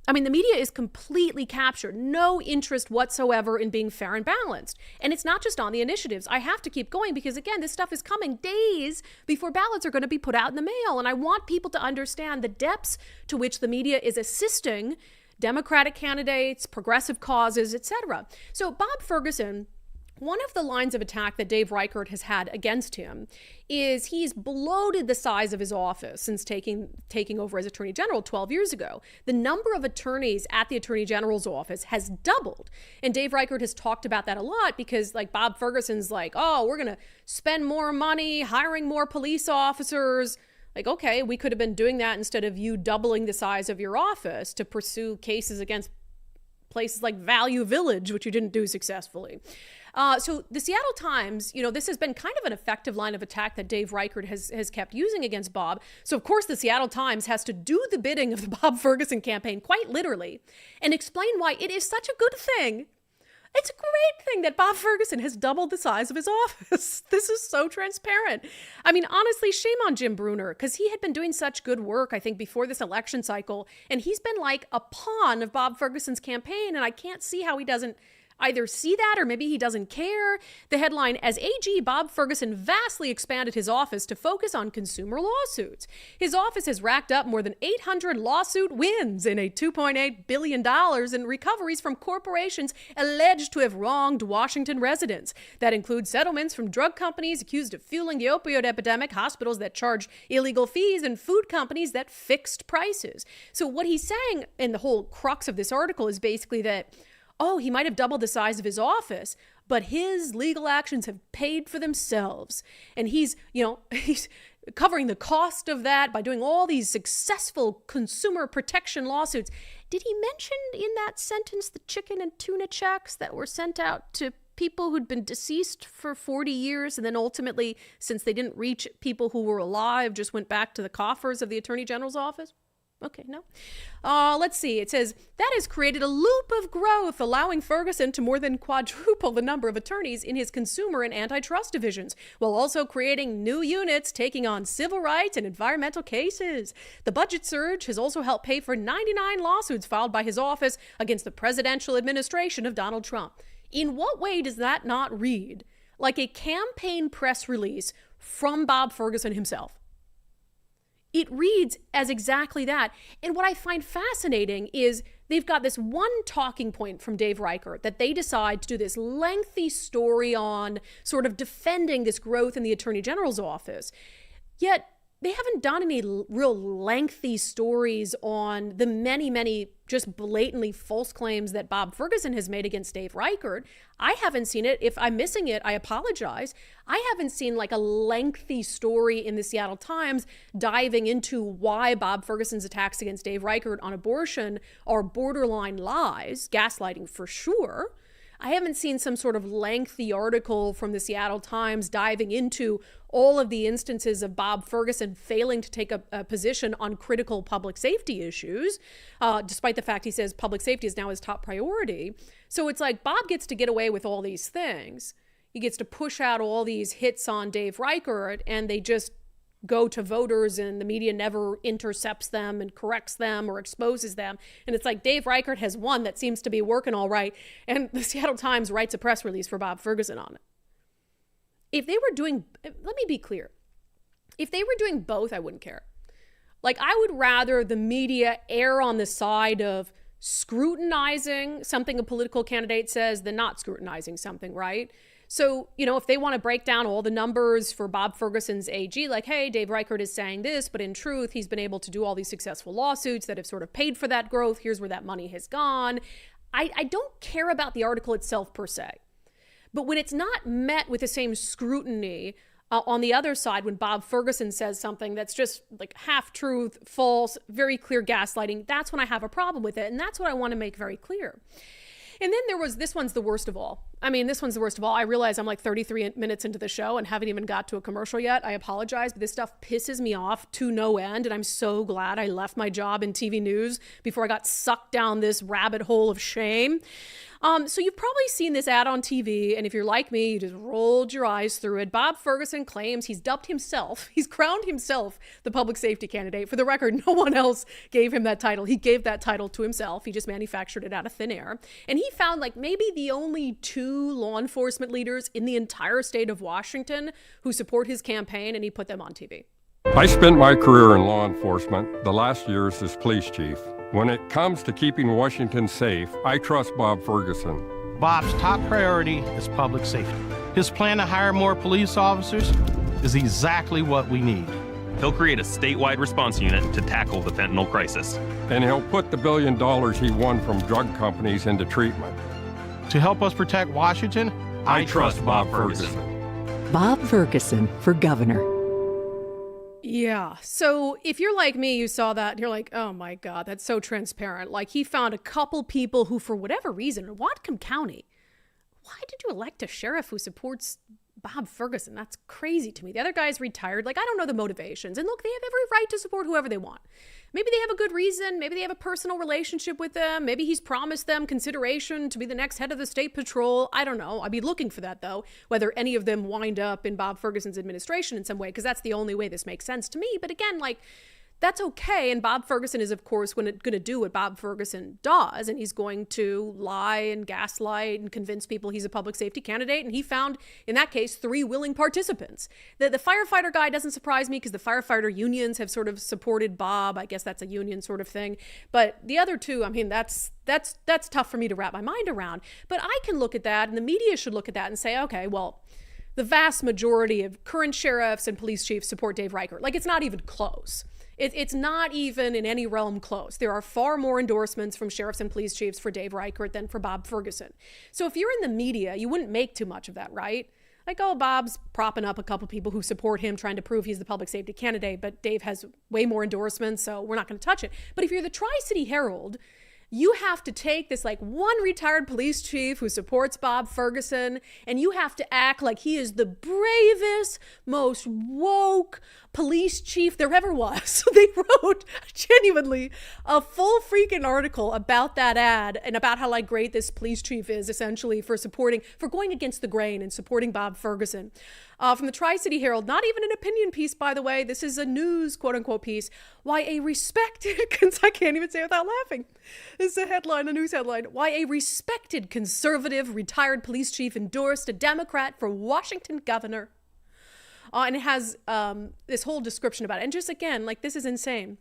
Speaker 1: I mean, the media is completely captured. No interest whatsoever in being fair and balanced. And it's not just on the initiatives. I have to keep going because, again, this stuff is coming days before ballots are going to be put out in the mail. And I want people to understand the depths to which the media is assisting Democratic candidates, progressive causes, etc. So Bob Ferguson, one of the lines of attack that Dave Reichert has had against him is he's bloated the size of his office since taking over as Attorney General 12 years ago. The number of attorneys at the Attorney General's office has doubled. And Dave Reichert has talked about that a lot because like Bob Ferguson's like, oh, we're going to spend more money hiring more police officers. Like, okay, we could have been doing that instead of you doubling the size of your office to pursue cases against places like Value Village, which you didn't do successfully. So the Seattle Times, this has been kind of an effective line of attack that Dave Reichert has kept using against Bob. So of course the Seattle Times has to do the bidding of the Bob Ferguson campaign quite literally and explain why it is such a good thing. It's a great thing that Bob Ferguson has doubled the size of his office. This is so transparent. I mean, honestly, shame on Jim Brunner, because he had been doing such good work, I think, before this election cycle. And he's been like a pawn of Bob Ferguson's campaign. And I can't see how he doesn't either see that or maybe he doesn't care. The headline, as AG, Bob Ferguson vastly expanded his office to focus on consumer lawsuits. His office has racked up more than 800 lawsuit wins and $2.8 billion in recoveries from corporations alleged to have wronged Washington residents. That includes settlements from drug companies accused of fueling the opioid epidemic, hospitals that charge illegal fees, and food companies that fixed prices. So what he's saying in the whole crux of this article is basically that he might have doubled the size of his office, but his legal actions have paid for themselves. And he's covering the cost of that by doing all these successful consumer protection lawsuits. Did he mention in that sentence the chicken and tuna checks that were sent out to people who'd been deceased for 40 years and then ultimately, since they didn't reach people who were alive, just went back to the coffers of the Attorney General's office? Okay, no. Let's see. It says, that has created a loop of growth, allowing Ferguson to more than quadruple the number of attorneys in his consumer and antitrust divisions, while also creating new units taking on civil rights and environmental cases. The budget surge has also helped pay for 99 lawsuits filed by his office against the presidential administration of Donald Trump. In what way does that not read like a campaign press release from Bob Ferguson himself? It reads as exactly that. And what I find fascinating is they've got this one talking point from Dave Reichert that they decide to do this lengthy story on, sort of defending this growth in the Attorney General's office. Yet they haven't done any real lengthy stories on the many, many just blatantly false claims that Bob Ferguson has made against Dave Reichert. I haven't seen it. If I'm missing it, I apologize. I haven't seen like a lengthy story in the Seattle Times diving into why Bob Ferguson's attacks against Dave Reichert on abortion are borderline lies, gaslighting for sure. I haven't seen some sort of lengthy article from the Seattle Times diving into all of the instances of Bob Ferguson failing to take a position on critical public safety issues, despite the fact he says public safety is now his top priority. So it's like Bob gets to get away with all these things. He gets to push out all these hits on Dave Reichert, and they just go to voters and the media never intercepts them and corrects them or exposes them. And it's like Dave Reichert has one that seems to be working all right, and the Seattle Times writes a press release for Bob Ferguson on it. If they were doing, let me be clear, if they were doing both, I wouldn't care. Like, I would rather the media err on the side of scrutinizing something a political candidate says than not scrutinizing something, right? So, you know, if they want to break down all the numbers for Bob Ferguson's AG, like, hey, Dave Reichert is saying this, but in truth, he's been able to do all these successful lawsuits that have sort of paid for that growth. Here's where that money has gone. I don't care about the article itself per se. But when it's not met with the same scrutiny on the other side, when Bob Ferguson says something that's just like half truth, false, very clear gaslighting, that's when I have a problem with it. And that's what I want to make very clear. And then there was, this one's the worst of all. I mean, this one's the worst of all. I realize I'm like 33 minutes into the show and haven't even got to a commercial yet. I apologize, but this stuff pisses me off to no end. And I'm so glad I left my job in TV news before I got sucked down this rabbit hole of shame. So you've probably seen this ad on TV, and if you're like me, you just rolled your eyes through it. Bob Ferguson claims he's crowned himself the public safety candidate. For the record, no one else gave him that title. He gave that title to himself. He just manufactured it out of thin air. And he found like maybe the only 2 law enforcement leaders in the entire state of Washington who support his campaign, and he put them on TV.
Speaker 3: I spent my career in law enforcement, the last years as police chief. When it comes to keeping Washington safe, I trust Bob Ferguson.
Speaker 4: Bob's top priority is public safety. His plan to hire more police officers is exactly what we need.
Speaker 5: He'll create a statewide response unit to tackle the fentanyl crisis.
Speaker 3: And he'll put the $1 billion he won from drug companies into treatment.
Speaker 4: To help us protect Washington,
Speaker 3: I trust Bob Ferguson.
Speaker 6: Bob Ferguson for governor.
Speaker 1: Yeah. So if you're like me, you saw that and you're like, oh my God, that's so transparent. Like, he found a couple people who, for whatever reason, in Whatcom County, why did you elect a sheriff who supports Bob Ferguson? That's crazy to me. The other guy's retired. Like, I don't know the motivations. And look, they have every right to support whoever they want. Maybe they have a good reason. Maybe they have a personal relationship with them. Maybe he's promised them consideration to be the next head of the state patrol. I don't know. I'd be looking for that, though, whether any of them wind up in Bob Ferguson's administration in some way, because that's the only way this makes sense to me. But again, like, that's okay. And Bob Ferguson is, of course, going to do what Bob Ferguson does. And he's going to lie and gaslight and convince people he's a public safety candidate. And he found, in that case, 3 willing participants. The firefighter guy doesn't surprise me because the firefighter unions have sort of supported Bob. I guess that's a union sort of thing. But the other 2, I mean, that's tough for me to wrap my mind around. But I can look at that, and the media should look at that and say, okay, well, the vast majority of current sheriffs and police chiefs support Dave Reichert. Like, it's not even close. It's not even in any realm close. There are far more endorsements from sheriffs and police chiefs for Dave Reichert than for Bob Ferguson. So if you're in the media, you wouldn't make too much of that, right? Like, oh, Bob's propping up a couple people who support him, trying to prove he's the public safety candidate, but Dave has way more endorsements, so we're not going to touch it. But if you're the Tri-City Herald, you have to take this like one retired police chief who supports Bob Ferguson, and you have to act like he is the bravest, most woke police chief there ever was. So they wrote genuinely a full freaking article about that ad and about how like great this police chief is essentially for going against the grain and supporting Bob Ferguson. From the Tri-City Herald, not even an opinion piece, by the way. This is a news, quote unquote, piece. Why a respected, I can't even say it without laughing. This is a headline, a news headline. Why a respected conservative retired police chief endorsed a Democrat for Washington governor. And it has this whole description about it. And just again, like, this is insane.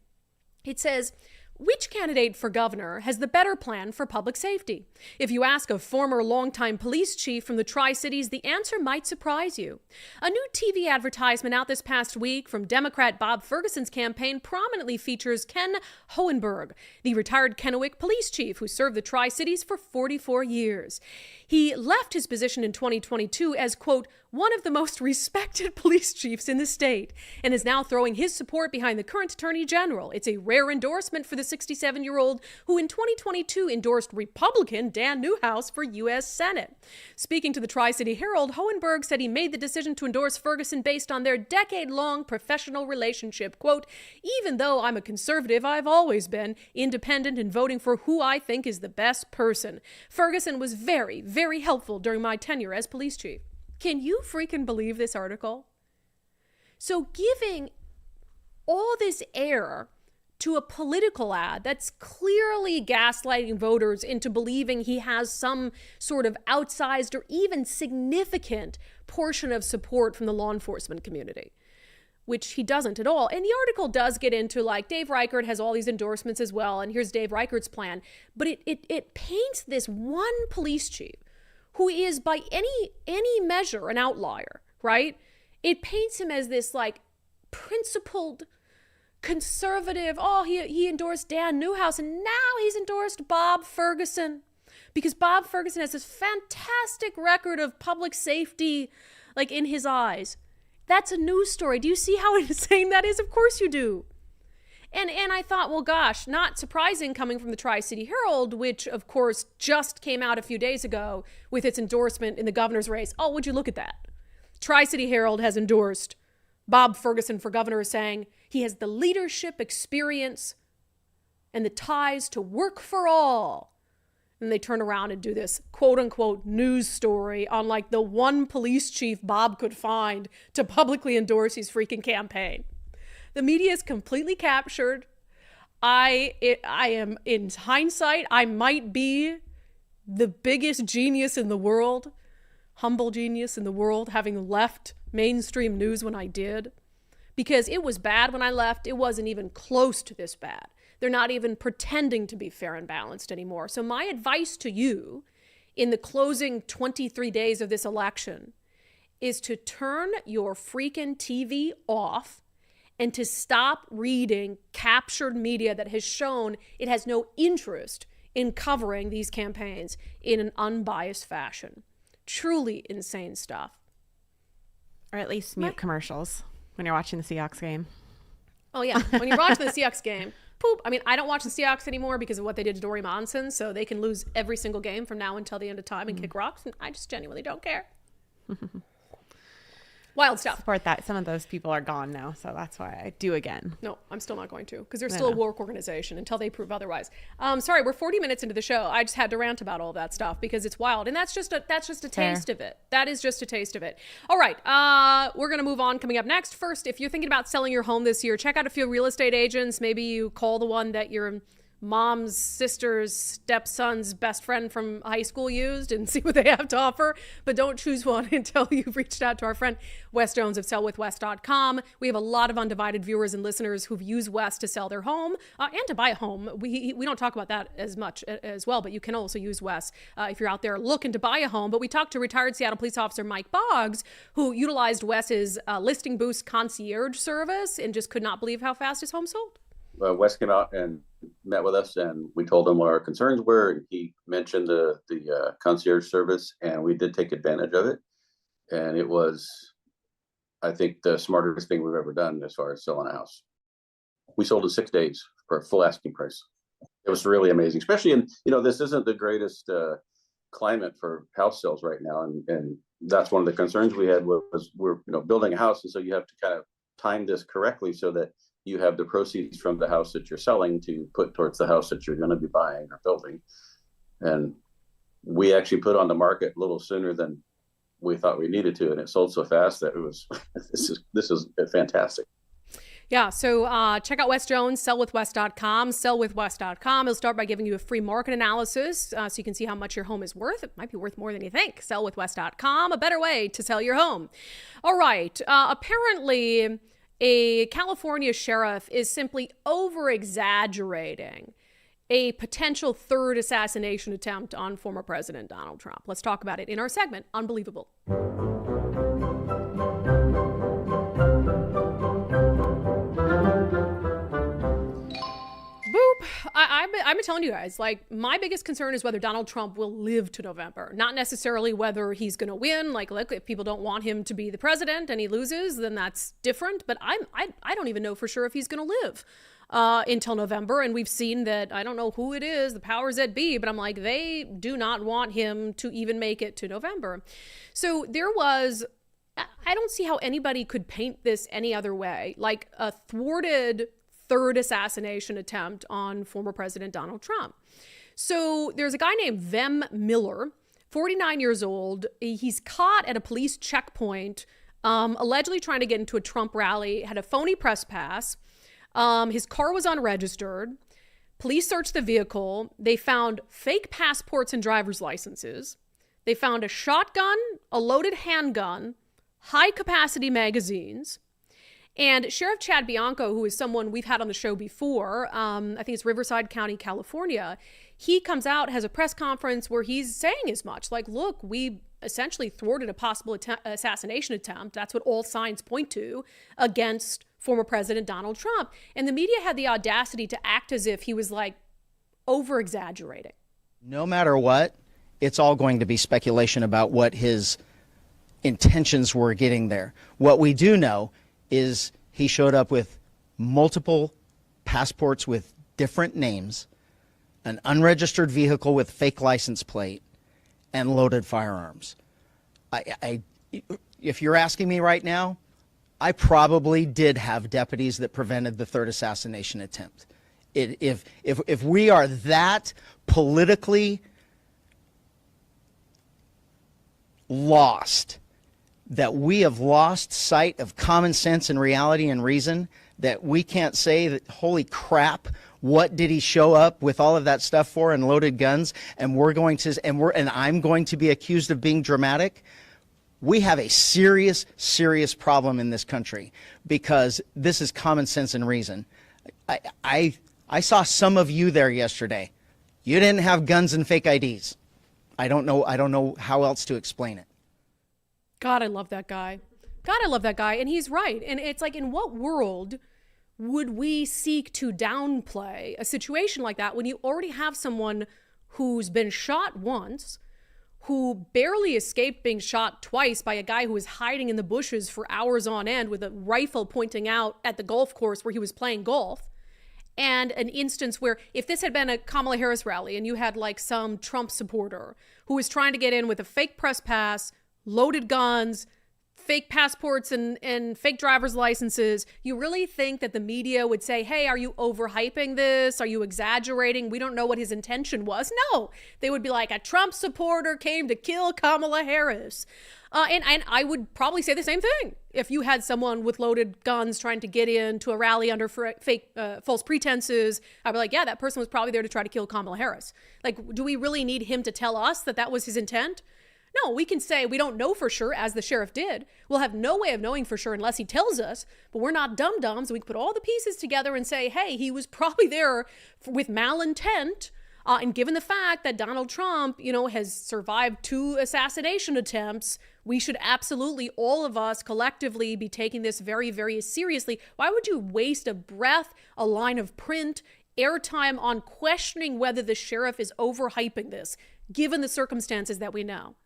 Speaker 1: It says, which candidate for governor has the better plan for public safety? If you ask a former longtime police chief from the Tri-Cities, the answer might surprise you. A new TV advertisement out this past week from Democrat Bob Ferguson's campaign prominently features Ken Hohenberg, the retired Kennewick police chief who served the Tri-Cities for 44 years. He left his position in 2022 as, quote, one of the most respected police chiefs in the state, and is now throwing his support behind the current attorney general. It's a rare endorsement for the 67-year-old who in 2022 endorsed Republican Dan Newhouse for U.S. Senate. Speaking to the Tri-City Herald, Hohenberg said he made the decision to endorse Ferguson based on their decade-long professional relationship. Quote, even though I'm a conservative, I've always been independent in voting for who I think is the best person. Ferguson was very, very helpful during my tenure as police chief. Can you freaking believe this article? So giving all this air to a political ad that's clearly gaslighting voters into believing he has some sort of outsized or even significant portion of support from the law enforcement community, which he doesn't at all. And the article does get into, like, Dave Reichert has all these endorsements as well, and here's Dave Reichert's plan. But it paints this one police chief who is by any measure an outlier, right? It paints him as this like principled conservative. Oh, he endorsed Dan Newhouse, and now he's endorsed Bob Ferguson because Bob Ferguson has this fantastic record of public safety, like, in his eyes. That's a news story. Do you see how insane that is? Of course you do. And I thought, well, gosh, not surprising coming from the Tri-City Herald, which, of course, just came out a few days ago with its endorsement in the governor's race. Oh, would you look at that? Tri-City Herald has endorsed Bob Ferguson for governor, saying he has the leadership experience and the ties to work for all. And they turn around and do this quote-unquote news story on, like, the one police chief Bob could find to publicly endorse his freaking campaign. The media is completely captured. I am, in hindsight, I might be the biggest genius in the world, humble genius in the world, having left mainstream news when I did, because it was bad when I left. It wasn't even close to this bad. They're not even pretending to be fair and balanced anymore. So my advice to you in the closing 23 days of this election is to turn your freaking TV off and to stop reading captured media that has shown it has no interest in covering these campaigns in an unbiased fashion. Truly insane stuff.
Speaker 2: Or at least mute commercials when you're watching the Seahawks game.
Speaker 1: Oh, yeah. When you're watching the Seahawks game, poop. I mean, I don't watch the Seahawks anymore because of what they did to Dory Monson, so they can lose every single game from now until the end of time and kick rocks, and I just genuinely don't care. Wild stuff.
Speaker 2: Support that. Some of those people are gone now, so that's why I do again.
Speaker 1: No, I'm still not going to, because they're still a woke organization until they prove otherwise. Sorry, we're 40 minutes into the show. I just had to rant about all that stuff because it's wild, and that's just a taste of it. That is just a taste of it. All right, we're gonna move on. Coming up next, first, if you're thinking about selling your home this year, check out a few real estate agents. Maybe you call the one that your mom's sister's stepson's best friend from high school used and see what they have to offer. But don't choose one until you've reached out to our friend Wes Jones of sellwithwes.com. We have a lot of undivided viewers and listeners who've used Wes to sell their home and to buy a home. We don't talk about that as much as well, but you can also use Wes if you're out there looking to buy a home. But we talked to retired Seattle police officer Mike Boggs, who utilized Wes's listing boost concierge service and just could not believe how fast his home sold.
Speaker 7: Wes came out and met with us, and we told him what our concerns were, and he mentioned the concierge service, and we did take advantage of it. And it was, I think, the smartest thing we've ever done as far as selling a house. We sold in 6 days for a full asking price. was really amazing, especially in, this isn't the greatest climate for house sales right now. And that's one of the concerns we had was we're, building a house. And so you have to kind of time this correctly so that you have the proceeds from the house that you're selling to put towards the house that you're going to be buying or building. And we actually put on the market a little sooner than we thought we needed to. And it sold so fast that it was, this is fantastic.
Speaker 1: Yeah, so check out Wes Jones, sellwithwes.com, sellwithwes.com. He'll start by giving you a free market analysis so you can see how much your home is worth. It might be worth more than you think. Sellwithwes.com, a better way to sell your home. All right, apparently a California sheriff is simply over-exaggerating a potential third assassination attempt on former President Donald Trump. Let's talk about it in our segment, Unbelievable. I've been telling you guys, like, my biggest concern is whether Donald Trump will live to November, not necessarily whether he's going to win. Like, look, if people don't want him to be the president and he loses, then that's different. But I don't even know for sure if he's going to live until November. And we've seen that, I don't know who it is, the powers that be, but I'm like, they do not want him to even make it to November. So I don't see how anybody could paint this any other way. Like a thwarted third assassination attempt on former President Donald Trump. So there's a guy named Vem Miller, 49 years old. He's caught at a police checkpoint, allegedly trying to get into a Trump rally, had a phony press pass. His car was unregistered. Police searched the vehicle. They found fake passports and driver's licenses. They found a shotgun, a loaded handgun, high-capacity magazines. And Sheriff Chad Bianco, who is someone we've had on the show before, I think it's Riverside County, California, he comes out, has a press conference where he's saying as much. Like, look, we essentially thwarted a possible assassination attempt. That's what all signs point to against former President Donald Trump. And the media had the audacity to act as if he was, like, over-exaggerating.
Speaker 8: No matter what, it's all going to be speculation about what his intentions were getting there. What we do know is he showed up with multiple passports with different names, an unregistered vehicle with fake license plate, and loaded firearms. If you're asking me right now, I probably did have deputies that prevented the third assassination attempt. If we are that politically lost, that we have lost sight of common sense and reality and reason, that we can't say that, holy crap, what did he show up with all of that stuff for and loaded guns, and I'm going to be accused of being dramatic. We have a serious, serious problem in this country because this is common sense and reason. I saw some of you there yesterday. You didn't have guns and fake IDs. I don't know how else to explain it.
Speaker 1: God, I love that guy. And he's right. And it's like, in what world would we seek to downplay a situation like that when you already have someone who's been shot once, who barely escaped being shot twice by a guy who was hiding in the bushes for hours on end with a rifle pointing out at the golf course where he was playing golf, and an instance where if this had been a Kamala Harris rally and you had like some Trump supporter who was trying to get in with a fake press pass, loaded guns, fake passports and fake driver's licenses, you really think that the media would say, hey, are you overhyping this? Are you exaggerating? We don't know what his intention was. No, they would be like, a Trump supporter came to kill Kamala Harris. And I would probably say the same thing. If you had someone with loaded guns trying to get into a rally under fake false pretenses, I'd be like, yeah, that person was probably there to try to kill Kamala Harris. Like, do we really need him to tell us that that was his intent? No, we can say we don't know for sure, as the sheriff did. We'll have no way of knowing for sure unless he tells us, but we're not dum-dums. We can put all the pieces together and say, hey, he was probably there with malintent. And given the fact that Donald Trump, has survived 2 assassination attempts, we should absolutely, all of us collectively, be taking this very, very seriously. Why would you waste a breath, a line of print, airtime on questioning whether the sheriff is overhyping this, given the circumstances that we know?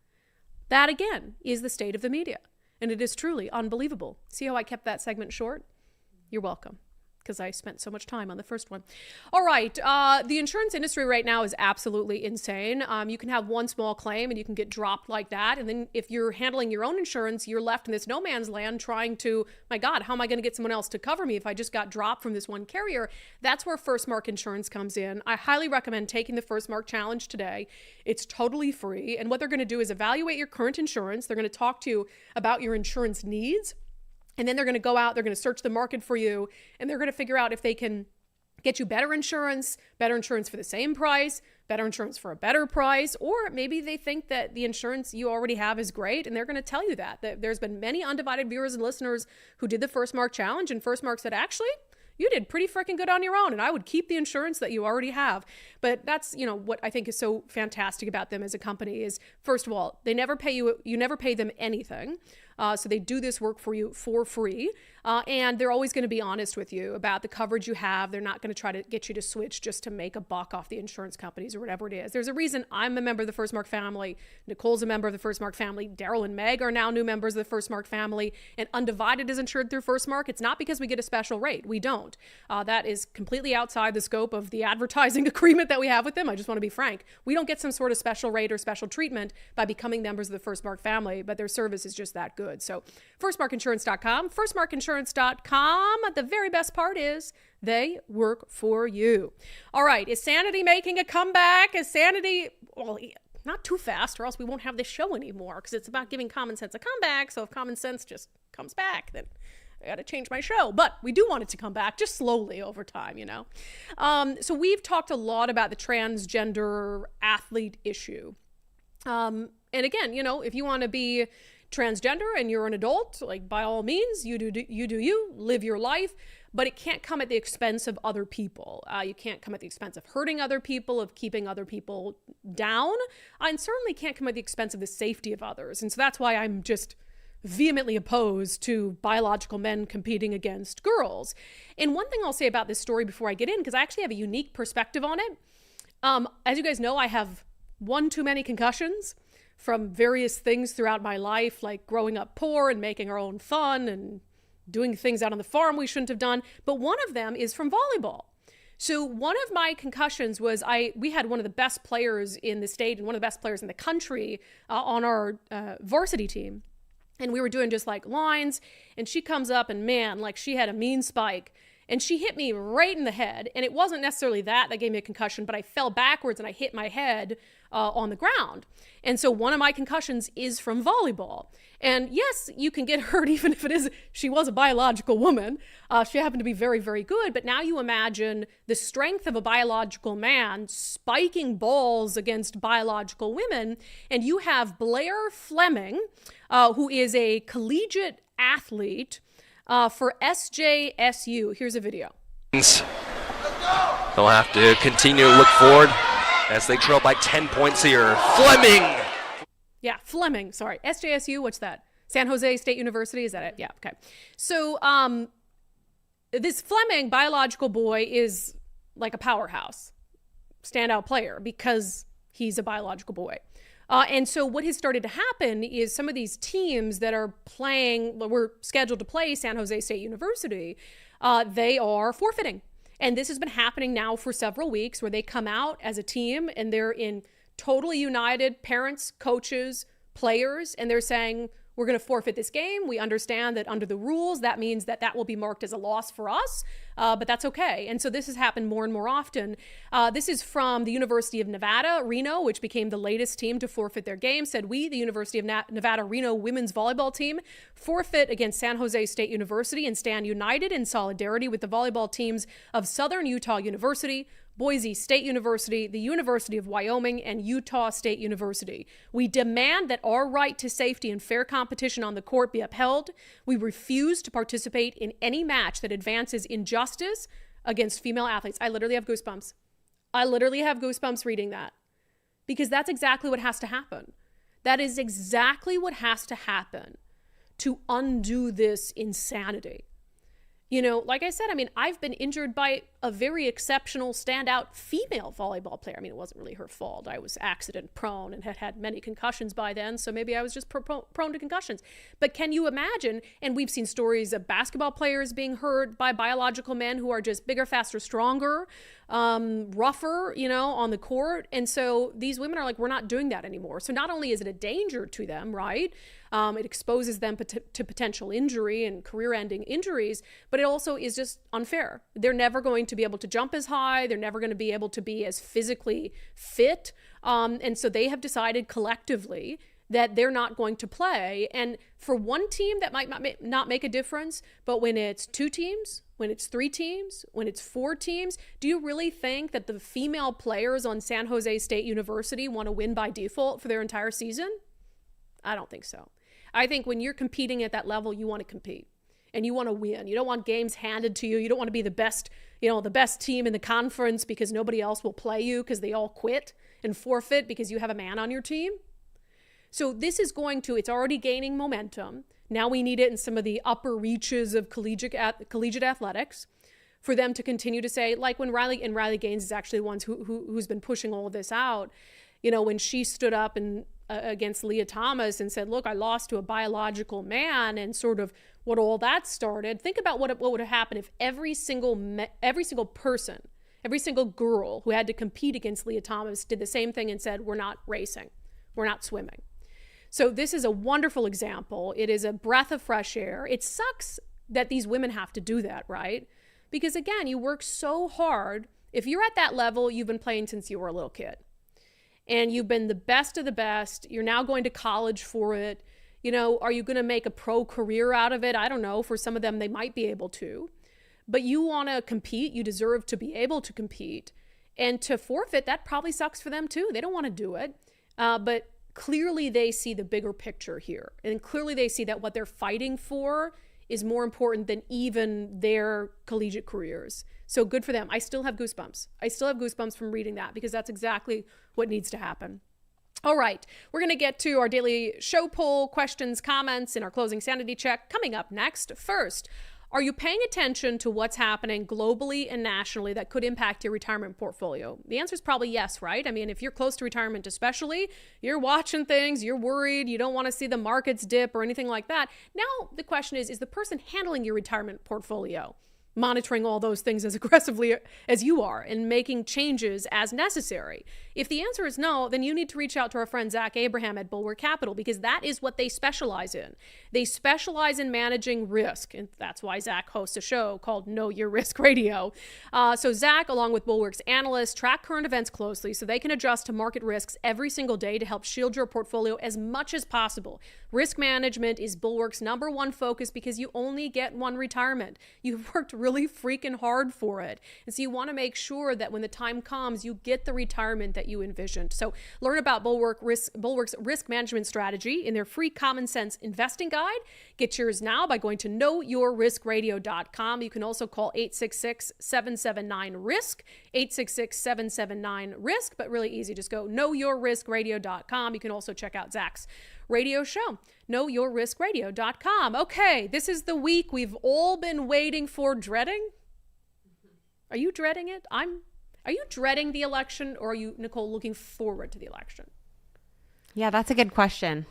Speaker 1: That, again, is the state of the media. And it is truly unbelievable. See how I kept that segment short? You're welcome. because I spent so much time on the first one. All right. The insurance industry right now is absolutely insane. You can have one small claim and you can get dropped like that. And then if you're handling your own insurance, you're left in this no man's land trying to, my God, how am I going to get someone else to cover me if I just got dropped from this one carrier? That's where First Mark Insurance comes in. I highly recommend taking the First Mark Challenge today. It's totally free. And what they're going to do is evaluate your current insurance. They're going to talk to you about your insurance needs. And then they're going to go out, they're going to search the market for you, and they're going to figure out if they can get you better insurance for the same price, better insurance for a better price, or maybe they think that the insurance you already have is great, and they're going to tell you that. There's been many undivided viewers and listeners who did the First Mark Challenge, and First Mark said, actually, you did pretty freaking good on your own, and I would keep the insurance that you already have. But that's, what I think is so fantastic about them as a company is, first of all, they never pay you never pay them anything. So they do this work for you for free. And they're always going to be honest with you about the coverage you have. They're not going to try to get you to switch just to make a buck off the insurance companies or whatever it is. There's a reason I'm a member of the First Mark family. Nicole's a member of the First Mark family. Daryl and Meg are now new members of the First Mark family. And Undivided is insured through First Mark. It's not because we get a special rate. We don't. That is completely outside the scope of the advertising agreement that we have with them. I just want to be frank. We don't get some sort of special rate or special treatment by becoming members of the First Mark family, but their service is just that good. So firstmarkinsurance.com, firstmarkinsurance.com. The very best part is they work for you. All right. Is Sanity making a comeback? Is Sanity, well, not too fast or else we won't have this show anymore because it's about giving common sense a comeback. So if common sense just comes back, then I got to change my show. But we do want it to come back just slowly over time, So we've talked a lot about the transgender athlete issue. And again, if you want to be transgender and you're an adult, like by all means, you live your life, but it can't come at the expense of other people. You can't come at the expense of hurting other people, of keeping other people down, and certainly can't come at the expense of the safety of others. And so that's why I'm just vehemently opposed to biological men competing against girls. And one thing I'll say about this story before I get in, because I actually have a unique perspective on it. As you guys know, I have one too many concussions from various things throughout my life, like growing up poor and making our own fun and doing things out on the farm we shouldn't have done. But one of them is from volleyball. So one of my concussions was we had one of the best players in the state and one of the best players in the country on our varsity team. And we were doing just like lines, and she comes up and man, like she had a mean spike. And she hit me right in the head. And it wasn't necessarily that gave me a concussion, but I fell backwards and I hit my head on the ground. And so one of my concussions is from volleyball. And yes, you can get hurt even if she was a biological woman. She happened to be very, very good. But now you imagine the strength of a biological man spiking balls against biological women. And you have Blair Fleming, who is a collegiate athlete for SJSU. Here's a video.
Speaker 9: They'll have to continue to look forward as they trail by 10 points here. Fleming!
Speaker 1: Yeah, Fleming. Sorry. SJSU, what's that? San Jose State University, is that it? Yeah, okay. So this Fleming biological boy is like a powerhouse, standout player because he's a biological boy. And so what has started to happen is some of these teams that were scheduled to play San Jose State University, they are forfeiting. And this has been happening now for several weeks where they come out as a team and they're in totally united, parents, coaches, players, and they're saying, we're going to forfeit this game. We understand that under the rules, that means that will be marked as a loss for us, but that's okay. And so this has happened more and more often. This is from the University of Nevada, Reno, which became the latest team to forfeit their game. Said we, the University of Nevada Reno women's volleyball team, forfeit against San Jose State University and stand united in solidarity with the volleyball teams of Southern Utah University, Boise State University, the University of Wyoming, and Utah State University. We demand that our right to safety and fair competition on the court be upheld. We refuse to participate in any match that advances injustice against female athletes. I literally have goosebumps. I literally have goosebumps reading that because that's exactly what has to happen. That is exactly what has to happen to undo this insanity. Like I said, I've been injured by a very exceptional, standout female volleyball player. I mean, it wasn't really her fault. I was accident prone and had had many concussions by then, so maybe I was just prone to concussions. But can you imagine, and we've seen stories of basketball players being hurt by biological men who are just bigger, faster, stronger, rougher, on the court. And so these women are like, we're not doing that anymore. So not only is it a danger to them, right? It exposes them to potential injury and career-ending injuries, but it also is just unfair. They're never going to be able to jump as high. They're never going to be able to be as physically fit. And so they have decided collectively that they're not going to play. And for one team, that might not make a difference, but when it's 2 teams, when it's 3 teams, when it's 4 teams, do you really think that the female players on San Jose State University want to win by default for their entire season? I don't think so. I think when you're competing at that level, you want to compete and you want to win. You don't want games handed to you. You don't want to be the best, the best team in the conference because nobody else will play you because they all quit and forfeit because you have a man on your team. So this is it's already gaining momentum. Now we need it in some of the upper reaches of collegiate athletics for them to continue to say, like when Riley Gaines is actually the ones who's been pushing all of this out. When she stood up and against Leah Thomas and said, look, I lost to a biological man, and sort of what all that started. Think about what would have happened if every single person, every single girl who had to compete against Leah Thomas did the same thing and said, we're not racing, we're not swimming. So this is a wonderful example. It is a breath of fresh air. It sucks that these women have to do that, right? Because again, you work so hard. If you're at that level, you've been playing since you were a little kid. And you've been the best of the best. You're now going to college for it. Are you going to make a pro career out of it? I don't know. For some of them, they might be able to. But you want to compete. You deserve to be able to compete. And to forfeit, that probably sucks for them too. They don't want to do it. But clearly they see the bigger picture here. And clearly they see that what they're fighting for is more important than even their collegiate careers. So good for them. I still have goosebumps. I still have goosebumps from reading that because that's exactly what needs to happen. All right, we're going to get to our daily show poll, questions, comments, and our closing sanity check coming up next. First, are you paying attention to what's happening globally and nationally that could impact your retirement portfolio? The answer is probably yes, right? I mean, if you're close to retirement especially, you're watching things, you're worried, you don't want to see the markets dip or anything like that. Now, the question is the person handling your retirement portfolio monitoring all those things as aggressively as you are and making changes as necessary? If the answer is no, then you need to reach out to our friend Zach Abraham at Bulwark Capital, because that is what they specialize in. They specialize in managing risk, and that's why Zach hosts a show called Know Your Risk Radio. So Zach, along with Bulwark's analysts, track current events closely so they can adjust to market risks every single day to help shield your portfolio as much as possible. Risk management is Bulwark's #1 focus because you only get one retirement. You've worked really freaking hard for it. And so you want to make sure that when the time comes, you get the retirement that you envisioned. So learn about Bulwark's risk management strategy in their free common sense investing guide. Get yours now by going to knowyourriskradio.com. You can also call 866-779-RISK, 866-779-RISK, but really easy. Just go knowyourriskradio.com. You can also check out Zach's radio show, knowyourriskradio.com. Okay, this is the week we've all been waiting for, dreading. Are you dreading it? Are you dreading the election, or are you, Nicole, looking forward to the election?
Speaker 2: Yeah, that's a good question.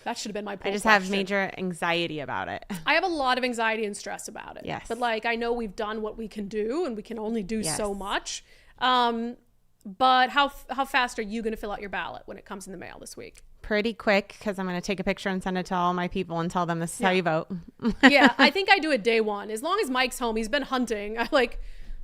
Speaker 1: That should have been my poll
Speaker 2: I just
Speaker 1: question.
Speaker 2: have major anxiety about it.
Speaker 1: I have a lot of anxiety and stress about it.
Speaker 2: Yes.
Speaker 1: But I know we've done what we can do, and we can only do so much. But how fast are you going to fill out your ballot when it comes in the mail this week?
Speaker 2: Pretty quick, because I'm going to take a picture and send it to all my people and tell them this is how you vote.
Speaker 1: Yeah, I think I do it day one. As long as Mike's home, he's been hunting. I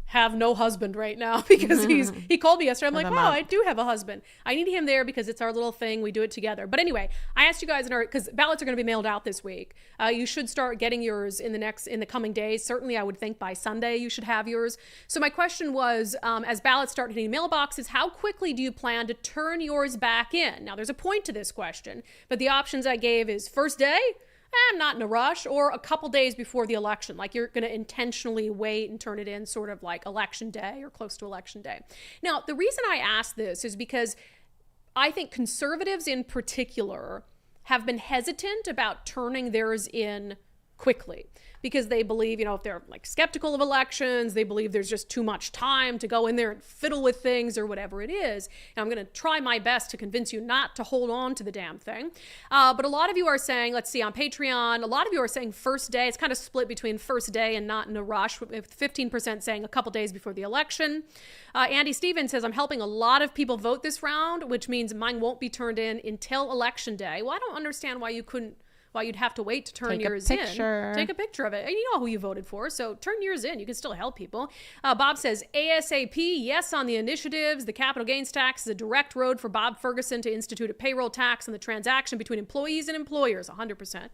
Speaker 1: have no husband right now because he called me yesterday. I'm like, wow, I do have a husband. I need him there because it's our little thing. We do it together. But anyway, I asked you guys because ballots are going to be mailed out this week. You should start getting yours in the coming days. Certainly, I would think by Sunday you should have yours. So my question was, as ballots start hitting mailboxes, how quickly do you plan to turn yours back in? Now, there's a point to this question, but the options I gave is first day, I'm not in a rush, or a couple days before the election. You're going to intentionally wait and turn it in sort of like election day or close to election day. Now, the reason I ask this is because I think conservatives in particular have been hesitant about turning theirs in quickly because they believe, if they're like skeptical of elections, they believe there's just too much time to go in there and fiddle with things or whatever it is. And I'm going to try my best to convince you not to hold on to the damn thing. But a lot of you are saying, let's see, on Patreon, a lot of you are saying first day. It's kind of split between first day and not in a rush, with 15% saying a couple days before the election. Andy Stevens says, I'm helping a lot of people vote this round, which means mine won't be turned in until election day. Well, I don't understand why you'd have to wait to turn yours in. Take a picture of it. And you know who you voted for, so turn yours in. You can still help people. Bob says, ASAP, yes on the initiatives. The capital gains tax is a direct road for Bob Ferguson to institute a payroll tax on the transaction between employees and employers, 100%.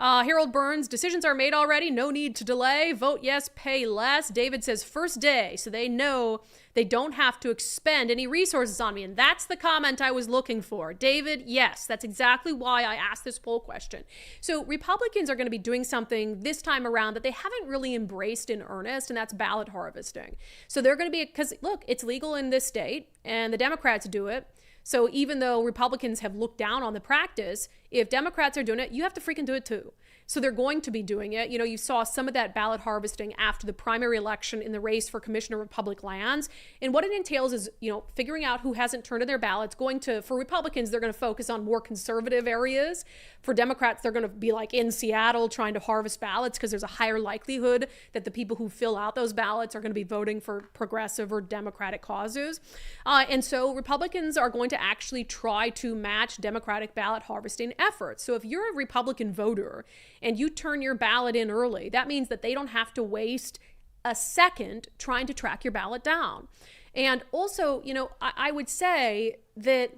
Speaker 1: Harold Burns, decisions are made already. No need to delay. Vote yes, pay less. David says first day, so they know they don't have to expend any resources on me. And that's the comment I was looking for. David, yes, that's exactly why I asked this poll question. So Republicans are going to be doing something this time around that they haven't really embraced in earnest, and that's ballot harvesting. So they're going to be, because look, it's legal in this state, and the Democrats do it. So even though Republicans have looked down on the practice, if Democrats are doing it, you have to freaking do it too. So they're going to be doing it. You saw some of that ballot harvesting after the primary election in the race for Commissioner of Public Lands. And what it entails is, figuring out who hasn't turned in their ballots. For Republicans, they're going to focus on more conservative areas. For Democrats, they're going to be like in Seattle trying to harvest ballots because there's a higher likelihood that the people who fill out those ballots are going to be voting for progressive or Democratic causes. And so Republicans are going to actually try to match Democratic ballot harvesting efforts. So if you're a Republican voter and you turn your ballot in early, that means that they don't have to waste a second trying to track your ballot down. And also, I would say that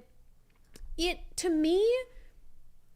Speaker 1: to me,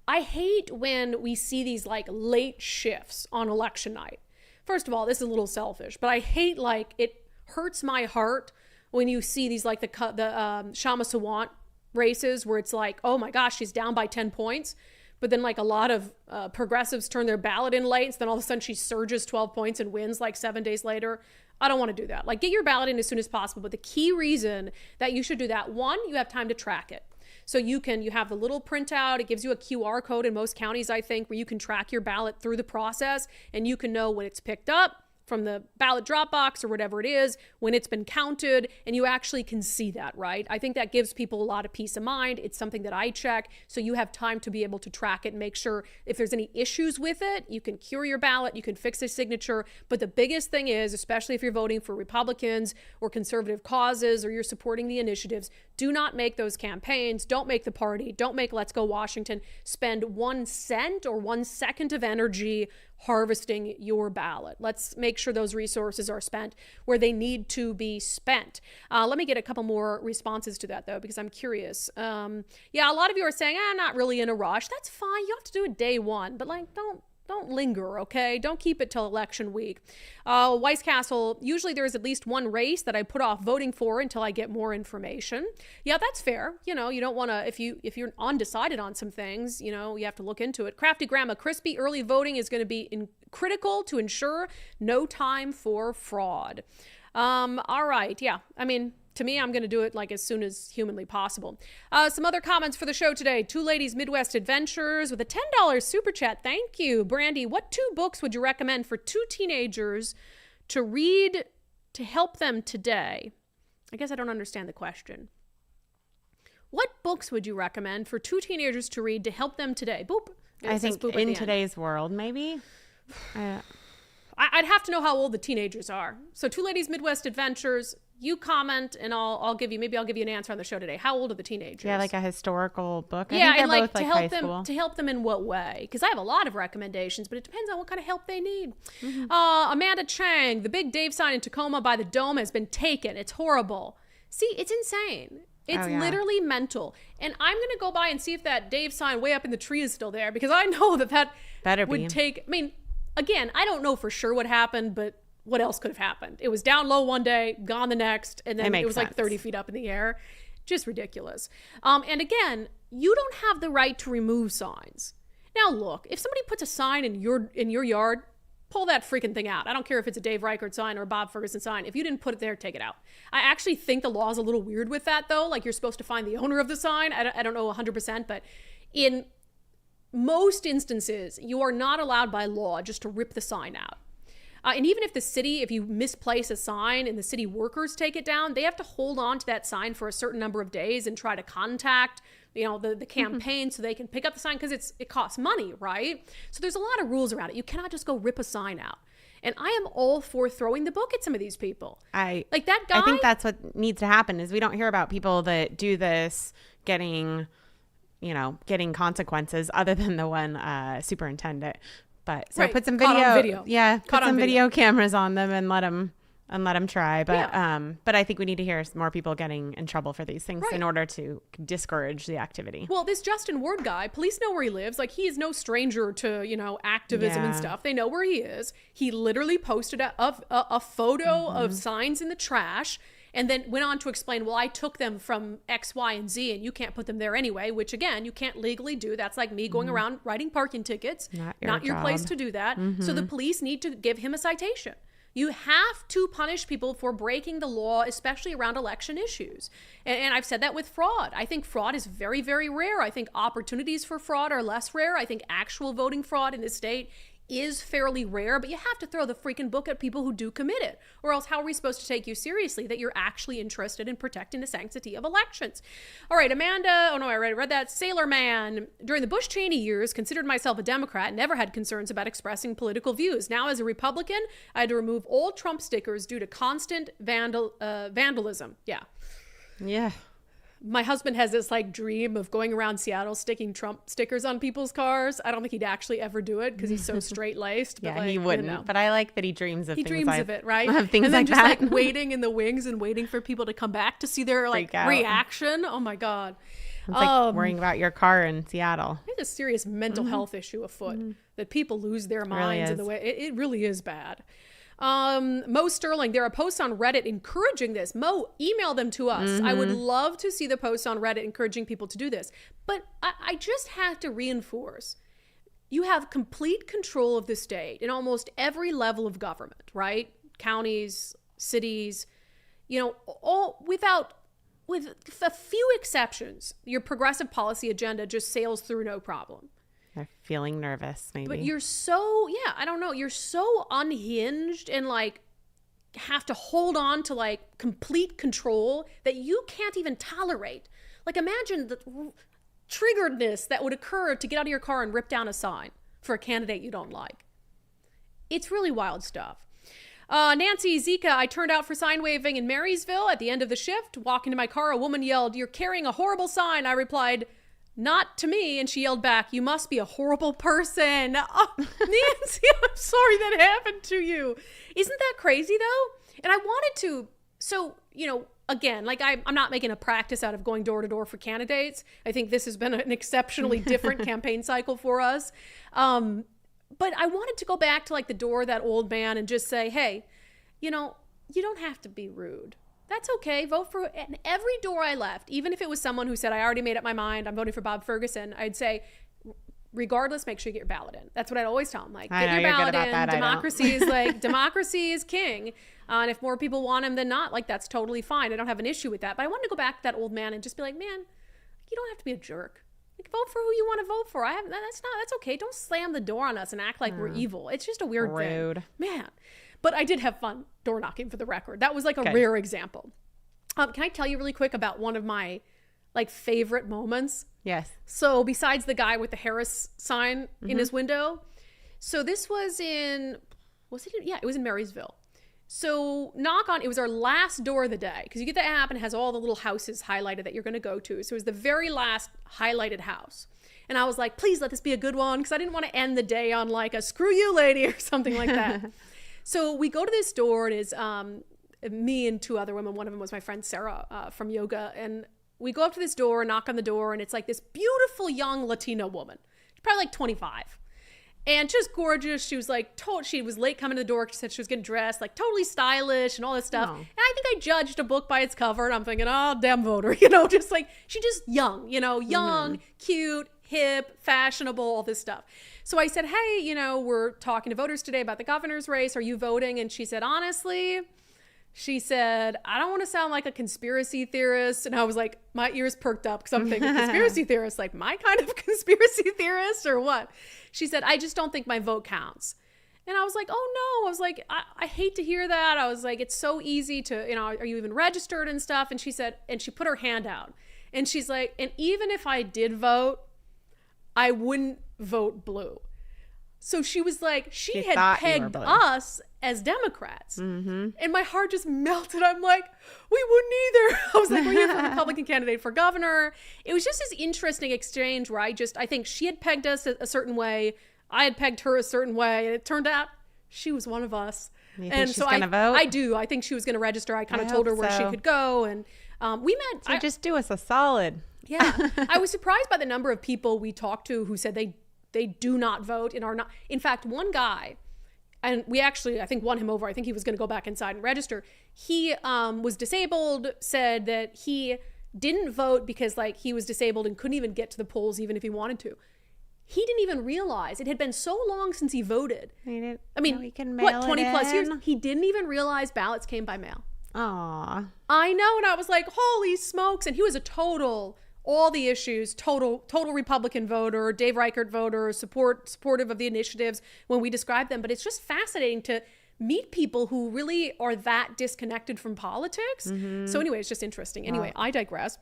Speaker 1: I hate when we see these like late shifts on election night. First of all, this is a little selfish, but I hate, it hurts my heart when you see these like the Shama Sawant races where it's like, oh my gosh, she's down by 10 points. But then like a lot of progressives turn their ballot in late. So then all of a sudden she surges 12 points and wins like 7 days later. I don't want to do that. Like, get your ballot in as soon as possible. But the key reason that you should do that, one, you have time to track it. So you have the little printout. It gives you a QR code in most counties, I think, where you can track your ballot through the process and you can know when it's picked up from the ballot drop box or whatever it is, when it's been counted, and you actually can see that, right? I think that gives people a lot of peace of mind. It's something that I check, so you have time to be able to track it and make sure if there's any issues with it, you can cure your ballot, you can fix a signature. But the biggest thing is, especially if you're voting for Republicans or conservative causes or you're supporting the initiatives, do not make those campaigns, don't make the party, don't make Let's Go Washington spend 1 cent or 1 second of energy harvesting your ballot. Let's make sure those resources are spent where they need to be spent. Let me get a couple more responses to that, though, because I'm curious. A lot of you are saying, I'm not really in a rush. That's fine. You have to do it day one, but don't linger, okay? Don't keep it till election week. Weiss Castle, usually there's at least one race that I put off voting for until I get more information. Yeah, that's fair. You don't want to, if you're undecided on some things, you have to look into it. Crafty Grandma, crispy early voting is going to be critical to ensure no time for fraud. All right. Yeah. To me, I'm going to do it as soon as humanly possible. Some other comments for the show today. Two Ladies Midwest Adventures with a $10 super chat. Thank you. Brandi, what 2 books would you recommend for 2 teenagers to read to help them today? I guess I don't understand the question. What books would you recommend for 2 teenagers to read to help them today? Boop.
Speaker 2: I think in today's world, maybe.
Speaker 1: I'd have to know how old the teenagers are. So 2 Ladies Midwest Adventures, you comment and I'll give you an answer on the show today. How old are the teenagers?
Speaker 2: Yeah, like a historical book.
Speaker 1: I think they're both to help them in what way? Because I have a lot of recommendations, but it depends on what kind of help they need. Mm-hmm. Amanda Chang, the big Dave sign in Tacoma by the Dome has been taken. It's horrible. See, it's insane. It's literally mental. And I'm going to go by and see if that Dave sign way up in the tree is still there, because I know that
Speaker 2: better
Speaker 1: would take, again, I don't know for sure what happened, but what else could have happened? It was down low one day, gone the next, and then it was like 30 feet up in the air. Just ridiculous. And again, you don't have the right to remove signs. Now look, if somebody puts a sign in your yard, pull that freaking thing out. I don't care if it's a Dave Reichert sign or a Bob Ferguson sign. If you didn't put it there, take it out. I actually think the law is a little weird with that, though. Like, you're supposed to find the owner of the sign. I don't know 100%, but most instances, you are not allowed by law just to rip the sign out. And even if the city, if you misplace a sign and the city workers take it down, they have to hold on to that sign for a certain number of days and try to contact, the campaign so they can pick up the sign, because it costs money, right? So there's a lot of rules around it. You cannot just go rip a sign out. And I am all for throwing the book at some of these people. Like that guy.
Speaker 2: I think that's what needs to happen, is we don't hear about people that do this getting consequences other than the one superintendent. But so put some video. Yeah, put some video cameras on them and let them try. But but I think we need to hear more people getting in trouble for these things in order to discourage the activity.
Speaker 1: Well, this Justin Ward guy, police know where he lives. Like, he is no stranger to, activism and stuff. They know where he is. He literally posted a photo of signs in the trash, and then went on to explain, well, I took them from X, Y, and Z, and you can't put them there anyway, which, again, you can't legally do. That's like me going around writing parking tickets. Not your place to do that. So the police need to give him a citation. You have to punish people for breaking the law, especially around election issues. And I've said that with fraud. I think fraud is very, very rare. I think opportunities for fraud are less rare. I think actual voting fraud in this state is fairly rare, but you have to throw the freaking book at people who do commit it, or else how are we supposed to take you seriously that you're actually interested in protecting the sanctity of elections? All right, Amanda, oh no, I already read that. Sailor Man, during the Bush-Cheney years, considered myself a Democrat, never had concerns about expressing political views. Now, as a Republican, I had to remove all Trump stickers due to constant vandalism. Yeah. My husband has this dream of going around Seattle sticking Trump stickers on people's cars. I don't think he'd actually ever do it because he's so straight-laced.
Speaker 2: Yeah, he wouldn't. But I like that he dreams of things
Speaker 1: of it, right?
Speaker 2: Of things
Speaker 1: and then
Speaker 2: like
Speaker 1: just
Speaker 2: that.
Speaker 1: Waiting in the wings and waiting for people to come back to see their reaction. Oh my God.
Speaker 2: It's like worrying about your car in Seattle.
Speaker 1: It's a serious mental health issue afoot that people lose their minds in the way. It really is bad. Mo Sterling, there are posts on Reddit encouraging this. Mo, email them to us. I would love to see the posts on Reddit encouraging people to do this. But I just have to reinforce, you have complete control of the state in almost every level of government, right? Counties, cities, all with a few exceptions, your progressive policy agenda just sails through no problem.
Speaker 2: They're feeling nervous, maybe.
Speaker 1: But you're so, I don't know. You're so unhinged and have to hold on to complete control that you can't even tolerate. Imagine the triggeredness that would occur to get out of your car and rip down a sign for a candidate you don't like. It's really wild stuff. Nancy Zika, I turned out for sign waving in Marysville at the end of the shift. Walking to my car, a woman yelled, "You're carrying a horrible sign." I replied, "Not to me." And she yelled back, "You must be a horrible person." Oh, Nancy, I'm sorry that happened to you. Isn't that crazy though? And I wanted to, again, I'm not making a practice out of going door to door for candidates. I think this has been an exceptionally different campaign cycle for us. But I wanted to go back to the door of that old man and just say, hey, you don't have to be rude. That's okay. Vote for, and every door I left, even if it was someone who said, I already made up my mind, I'm voting for Bob Ferguson, I'd say, regardless, make sure you get your ballot in. That's what I'd always tell them. Get your ballot in. Democracy is democracy is king. And if more people want him than not, that's totally fine. I don't have an issue with that. But I wanted to go back to that old man and just be like, man, you don't have to be a jerk. Vote for who you want to vote for. That's okay. Don't slam the door on us and act like we're evil. It's just a weird thing. Man. But I did have fun door knocking, for the record. That was a rare example. Can I tell you really quick about one of my favorite moments?
Speaker 2: Yes.
Speaker 1: So besides the guy with the Harris sign in his window, so this was it was in Marysville. So it was our last door of the day, because you get the app and it has all the little houses highlighted that you're going to go to. So it was the very last highlighted house. And I was like, please let this be a good one, because I didn't want to end the day on a screw you lady or something like that. So we go to this door, and it's me and two other women. One of them was my friend Sarah from yoga. And we go up to this door, knock on the door, and it's this beautiful young Latina woman, probably 25. And just gorgeous. She was she was late coming to the door. She said she was getting dressed, totally stylish and all this stuff. Oh. And I think I judged a book by its cover, and I'm thinking, oh, damn voter, just she just young, cute, hip, fashionable, all this stuff. So I said, hey, we're talking to voters today about the governor's race. Are you voting? And she said, honestly, She said, I don't want to sound like a conspiracy theorist. And I was like, my ears perked up because I'm thinking conspiracy theorist, like my kind of conspiracy theorist or what? She said, I just don't think my vote counts. And I was like, oh no. I was like, I hate to hear that. I was like, it's so easy to, you know, are you even registered and stuff? And she said, and she put her hand out and she's like, and even if I did vote, I wouldn't vote blue. So she was like, she had pegged us as Democrats. And my heart just melted. I'm like, we wouldn't either. I was like, well, you're the Republican candidate for governor. It was just this interesting exchange where I think she had pegged us a certain way. I had pegged her a certain way. And it turned out she was one of us.
Speaker 2: You think she's going to vote?
Speaker 1: I do. I think she was going to register. I kind of told her where she could go. And we met.
Speaker 2: So just do us a solid.
Speaker 1: Yeah. I was surprised by the number of people we talked to who said they do not vote and are not. In fact, one guy, and we actually, I think, won him over. I think he was going to go back inside and register. He was disabled, said that he didn't vote because like he was disabled and couldn't even get to the polls even if he wanted to. He didn't even realize it had been so long since he voted. I mean, what, 20 plus years? He didn't even realize ballots came by mail.
Speaker 2: Aw.
Speaker 1: I know. And I was like, holy smokes. And he was a all the issues, total Republican voter, Dave Reichert voter, supportive of the initiatives when we describe them. But it's just fascinating to meet people who really are that disconnected from politics. So anyway, it's just interesting. Anyway, I digress.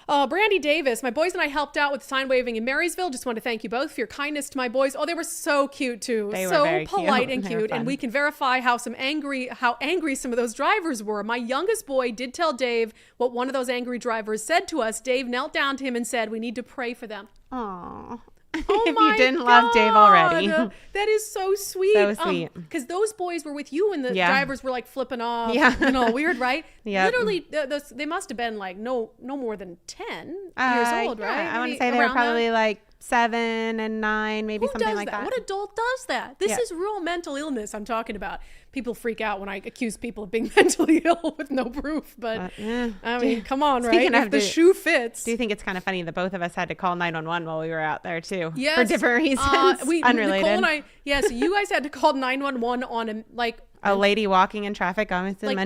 Speaker 1: Brandi Davis, my boys and I helped out with sign waving in Marysville. Just want to thank you both for your kindness to my boys. Oh, they were so cute too.
Speaker 2: They were
Speaker 1: so
Speaker 2: very
Speaker 1: polite
Speaker 2: cute.
Speaker 1: and cute. And we can verify how angry some of those drivers were. My youngest boy did tell Dave what one of those angry drivers said to us. Dave knelt down to him and said, we need to pray for them.
Speaker 2: Aw.
Speaker 1: Oh
Speaker 2: if you didn't love Dave already.
Speaker 1: That is so sweet.
Speaker 2: So sweet.
Speaker 1: Because those boys were with you and the drivers were like flipping off and all weird, right?
Speaker 2: Yeah.
Speaker 1: Literally, they must have been like no more than 10 years old, right?
Speaker 2: I want to say they were probably like 7 and 9, maybe something like that.
Speaker 1: What adult does that? This is real mental illness I'm talking about. People freak out when I accuse people of being mentally ill with no proof. But I mean, come on, right? If the shoe fits.
Speaker 2: Do you think it's kind of funny that both of us had to call 911 while we were out there too?
Speaker 1: Yes.
Speaker 2: For different reasons. Unrelated.
Speaker 1: Nicole and I, so you guys had to call 911 on
Speaker 2: a lady walking in traffic, obviously
Speaker 1: trying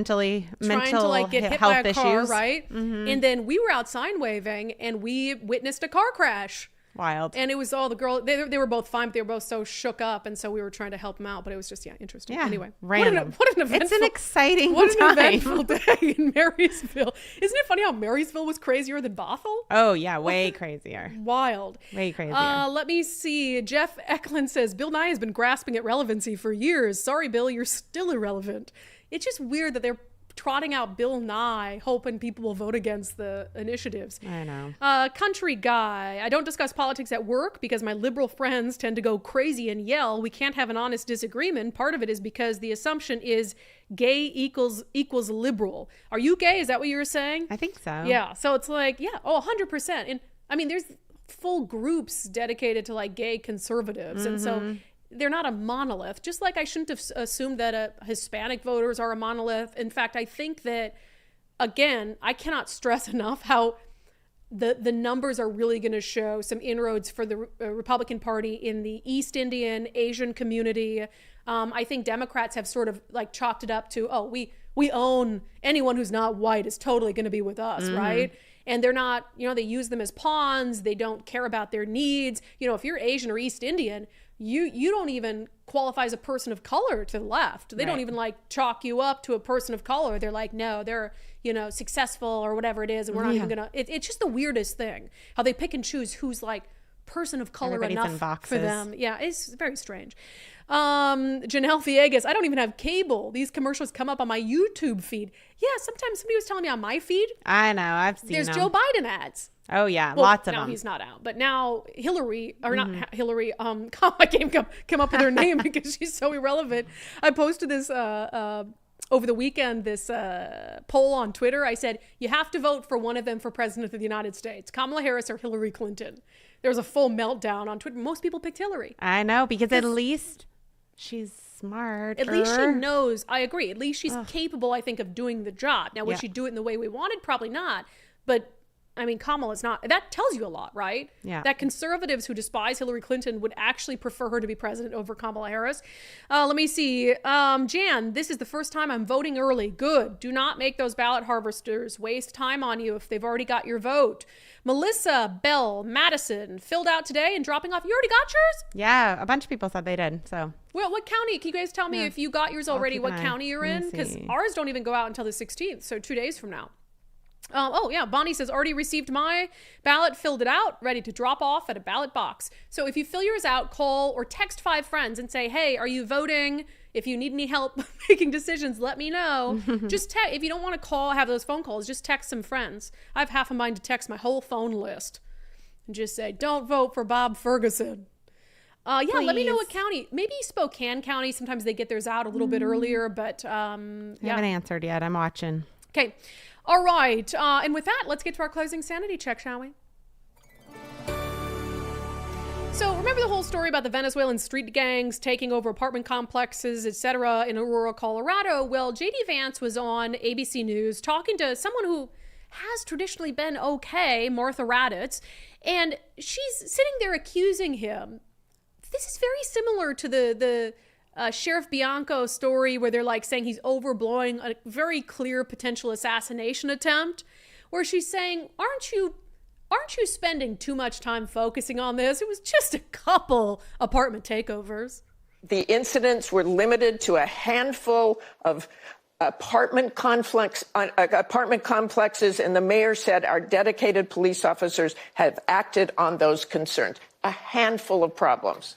Speaker 2: mental
Speaker 1: to get hit
Speaker 2: health
Speaker 1: by a car,
Speaker 2: issues.
Speaker 1: right? And then we were out sign waving and we witnessed a car crash.
Speaker 2: Wild.
Speaker 1: And it was all the girls. They were both fine, but they were both so shook up, and so we were trying to help them out. But it was just interesting.
Speaker 2: Yeah,
Speaker 1: anyway,
Speaker 2: random.
Speaker 1: What an eventful.
Speaker 2: It's an exciting
Speaker 1: What an
Speaker 2: time.
Speaker 1: eventful day in Marysville. Isn't it funny how Marysville was crazier than Bothell?
Speaker 2: Oh yeah, way crazier.
Speaker 1: Wild.
Speaker 2: Way crazier.
Speaker 1: Let me see. Jeff Eklund says Bill Nye has been grasping at relevancy for years. Sorry, Bill, you're still irrelevant. It's just weird that they're trotting out Bill Nye, hoping people will vote against the initiatives.
Speaker 2: I know.
Speaker 1: Country guy. I don't discuss politics at work because my liberal friends tend to go crazy and yell. We can't have an honest disagreement. Part of it is because the assumption is gay equals liberal. Are you gay? Is that what you were saying?
Speaker 2: I think so.
Speaker 1: Yeah. So it's like, 100%. And I mean, there's full groups dedicated to like gay conservatives. And so they're not a monolith, just like I shouldn't have assumed that Hispanic voters are a monolith. In fact, I think that, again, I cannot stress enough how the numbers are really going to show some inroads for the Republican Party in the East Indian, Asian community. I think Democrats have sort of like chalked it up to, we own anyone who's not white is totally going to be with us, right? And they're not, they use them as pawns. They don't care about their needs. If you're Asian or East Indian, you don't even qualify as a person of color to the left. They don't even like chalk you up to a person of color. They're like, no, they're, successful or whatever it is. And we're not even going to, it's just the weirdest thing how they pick and choose who's like person of color enough for them. Yeah, it's very strange. Janelle Villegas, I don't even have cable. These commercials come up on my YouTube feed. Yeah, sometimes somebody was telling me on my feed.
Speaker 2: I know, I've seen
Speaker 1: There's
Speaker 2: them.
Speaker 1: Joe Biden ads.
Speaker 2: Oh yeah, lots of them.
Speaker 1: Now he's not out, but now Hillary, or not Hillary, I can't come up with her name because she's so irrelevant. I posted this over the weekend, this poll on Twitter. I said, you have to vote for one of them for president of the United States, Kamala Harris or Hillary Clinton. There was a full meltdown on Twitter. Most people picked Hillary.
Speaker 2: I know, because at least she's smart.
Speaker 1: At least she knows. I agree. At least she's capable, I think, of doing the job. Now, would she do it in the way we wanted? Probably not. But I mean, Kamala's not. That tells you a lot, right?
Speaker 2: Yeah.
Speaker 1: That conservatives who despise Hillary Clinton would actually prefer her to be president over Kamala Harris. Let me see. Jan, this is the first time I'm voting early. Good. Do not make those ballot harvesters waste time on you if they've already got your vote. Melissa, Bell, Madison, filled out today and dropping off. You already got yours?
Speaker 2: Yeah, a bunch of people said they did. So,
Speaker 1: well, what county? Can you guys tell me if you got yours already, what county you're in? Because ours don't even go out until the 16th, so 2 days from now. Oh, yeah. Bonnie says, already received my ballot, filled it out, ready to drop off at a ballot box. So if you fill yours out, call or text 5 friends and say, hey, are you voting? If you need any help making decisions, let me know. Just if you don't want to call, have those phone calls, just text some friends. I have half a mind to text my whole phone list and just say, don't vote for Bob Ferguson. Yeah,
Speaker 2: Please.
Speaker 1: Let me know what county. Maybe Spokane County. Sometimes they get theirs out a little bit earlier, but
Speaker 2: I haven't answered yet. I'm watching.
Speaker 1: Okay. All right. And with that, let's get to our closing sanity check, shall we? So remember the whole story about the Venezuelan street gangs taking over apartment complexes, etc., in Aurora, Colorado? Well, J.D. Vance was on ABC News talking to someone who has traditionally been okay, Martha Raddatz, and she's sitting there accusing him. This is very similar to the Sheriff Bianco story where they're like saying he's overblowing a very clear potential assassination attempt, where she's saying, aren't you spending too much time focusing on this? It was just a couple apartment takeovers.
Speaker 10: The incidents were limited to a handful of apartment complexes, and the mayor said our dedicated police officers have acted on those concerns. A handful of problems.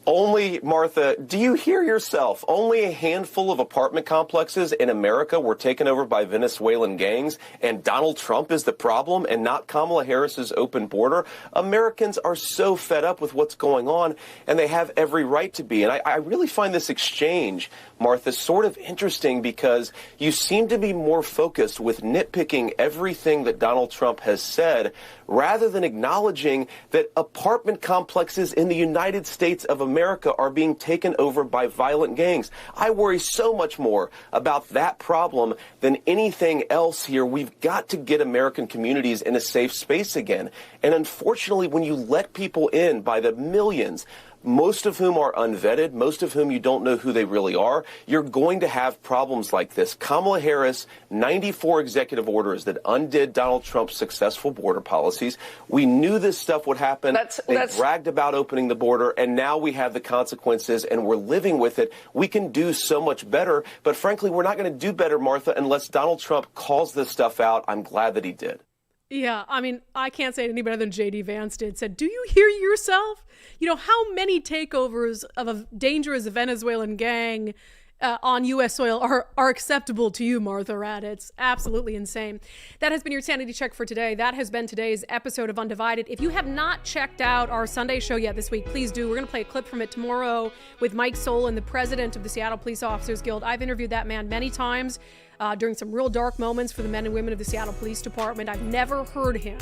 Speaker 9: Only, Martha, do you hear yourself? Only a handful of apartment complexes in America were taken over by Venezuelan gangs, and Donald Trump is the problem and not Kamala Harris's open border? Americans are so fed up with what's going on, and they have every right to be. And I really find this exchange, Martha, sort of interesting because you seem to be more focused with nitpicking everything that Donald Trump has said rather than acknowledging that apartment complexes in the United States of America are being taken over by violent gangs. I worry so much more about that problem than anything else here. We've got to get American communities in a safe space again. And unfortunately, when you let people in by the millions, most of whom are unvetted, most of whom you don't know who they really are, you're going to have problems like this. Kamala Harris, 94 executive orders that undid Donald Trump's successful border policies. We knew this stuff would happen. They bragged about opening the border, and now we have the consequences, and we're living with it. We can do so much better, but frankly, we're not going to do better, Martha, unless Donald Trump calls this stuff out. I'm glad that he did.
Speaker 1: Yeah, I mean, I can't say it any better than J.D. Vance did. Said, do you hear yourself? You know, how many takeovers of a dangerous Venezuelan gang on U.S. soil are acceptable to you, Martha Raddatz? Absolutely insane. That has been your sanity check for today. That has been today's episode of Undivided. If you have not checked out our Sunday show yet this week, please do. We're going to play a clip from it tomorrow with Mike Solon, the president of the Seattle Police Officers Guild. I've interviewed that man many times during some real dark moments for the men and women of the Seattle Police Department. I've never heard him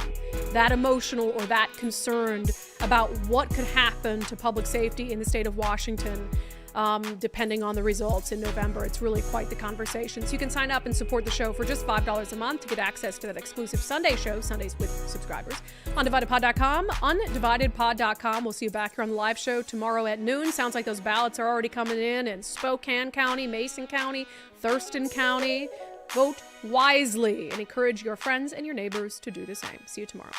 Speaker 1: that emotional or that concerned about what could happen to public safety in the state of Washington, depending on the results in November. It's really quite the conversation. So you can sign up and support the show for just $5 a month to get access to that exclusive Sunday show, Sundays with subscribers, undividedpod.com, undividedpod.com. We'll see you back here on the live show tomorrow at noon. Sounds like those ballots are already coming in Spokane County, Mason County, Thurston County. Vote wisely and encourage your friends and your neighbors to do the same. See you tomorrow.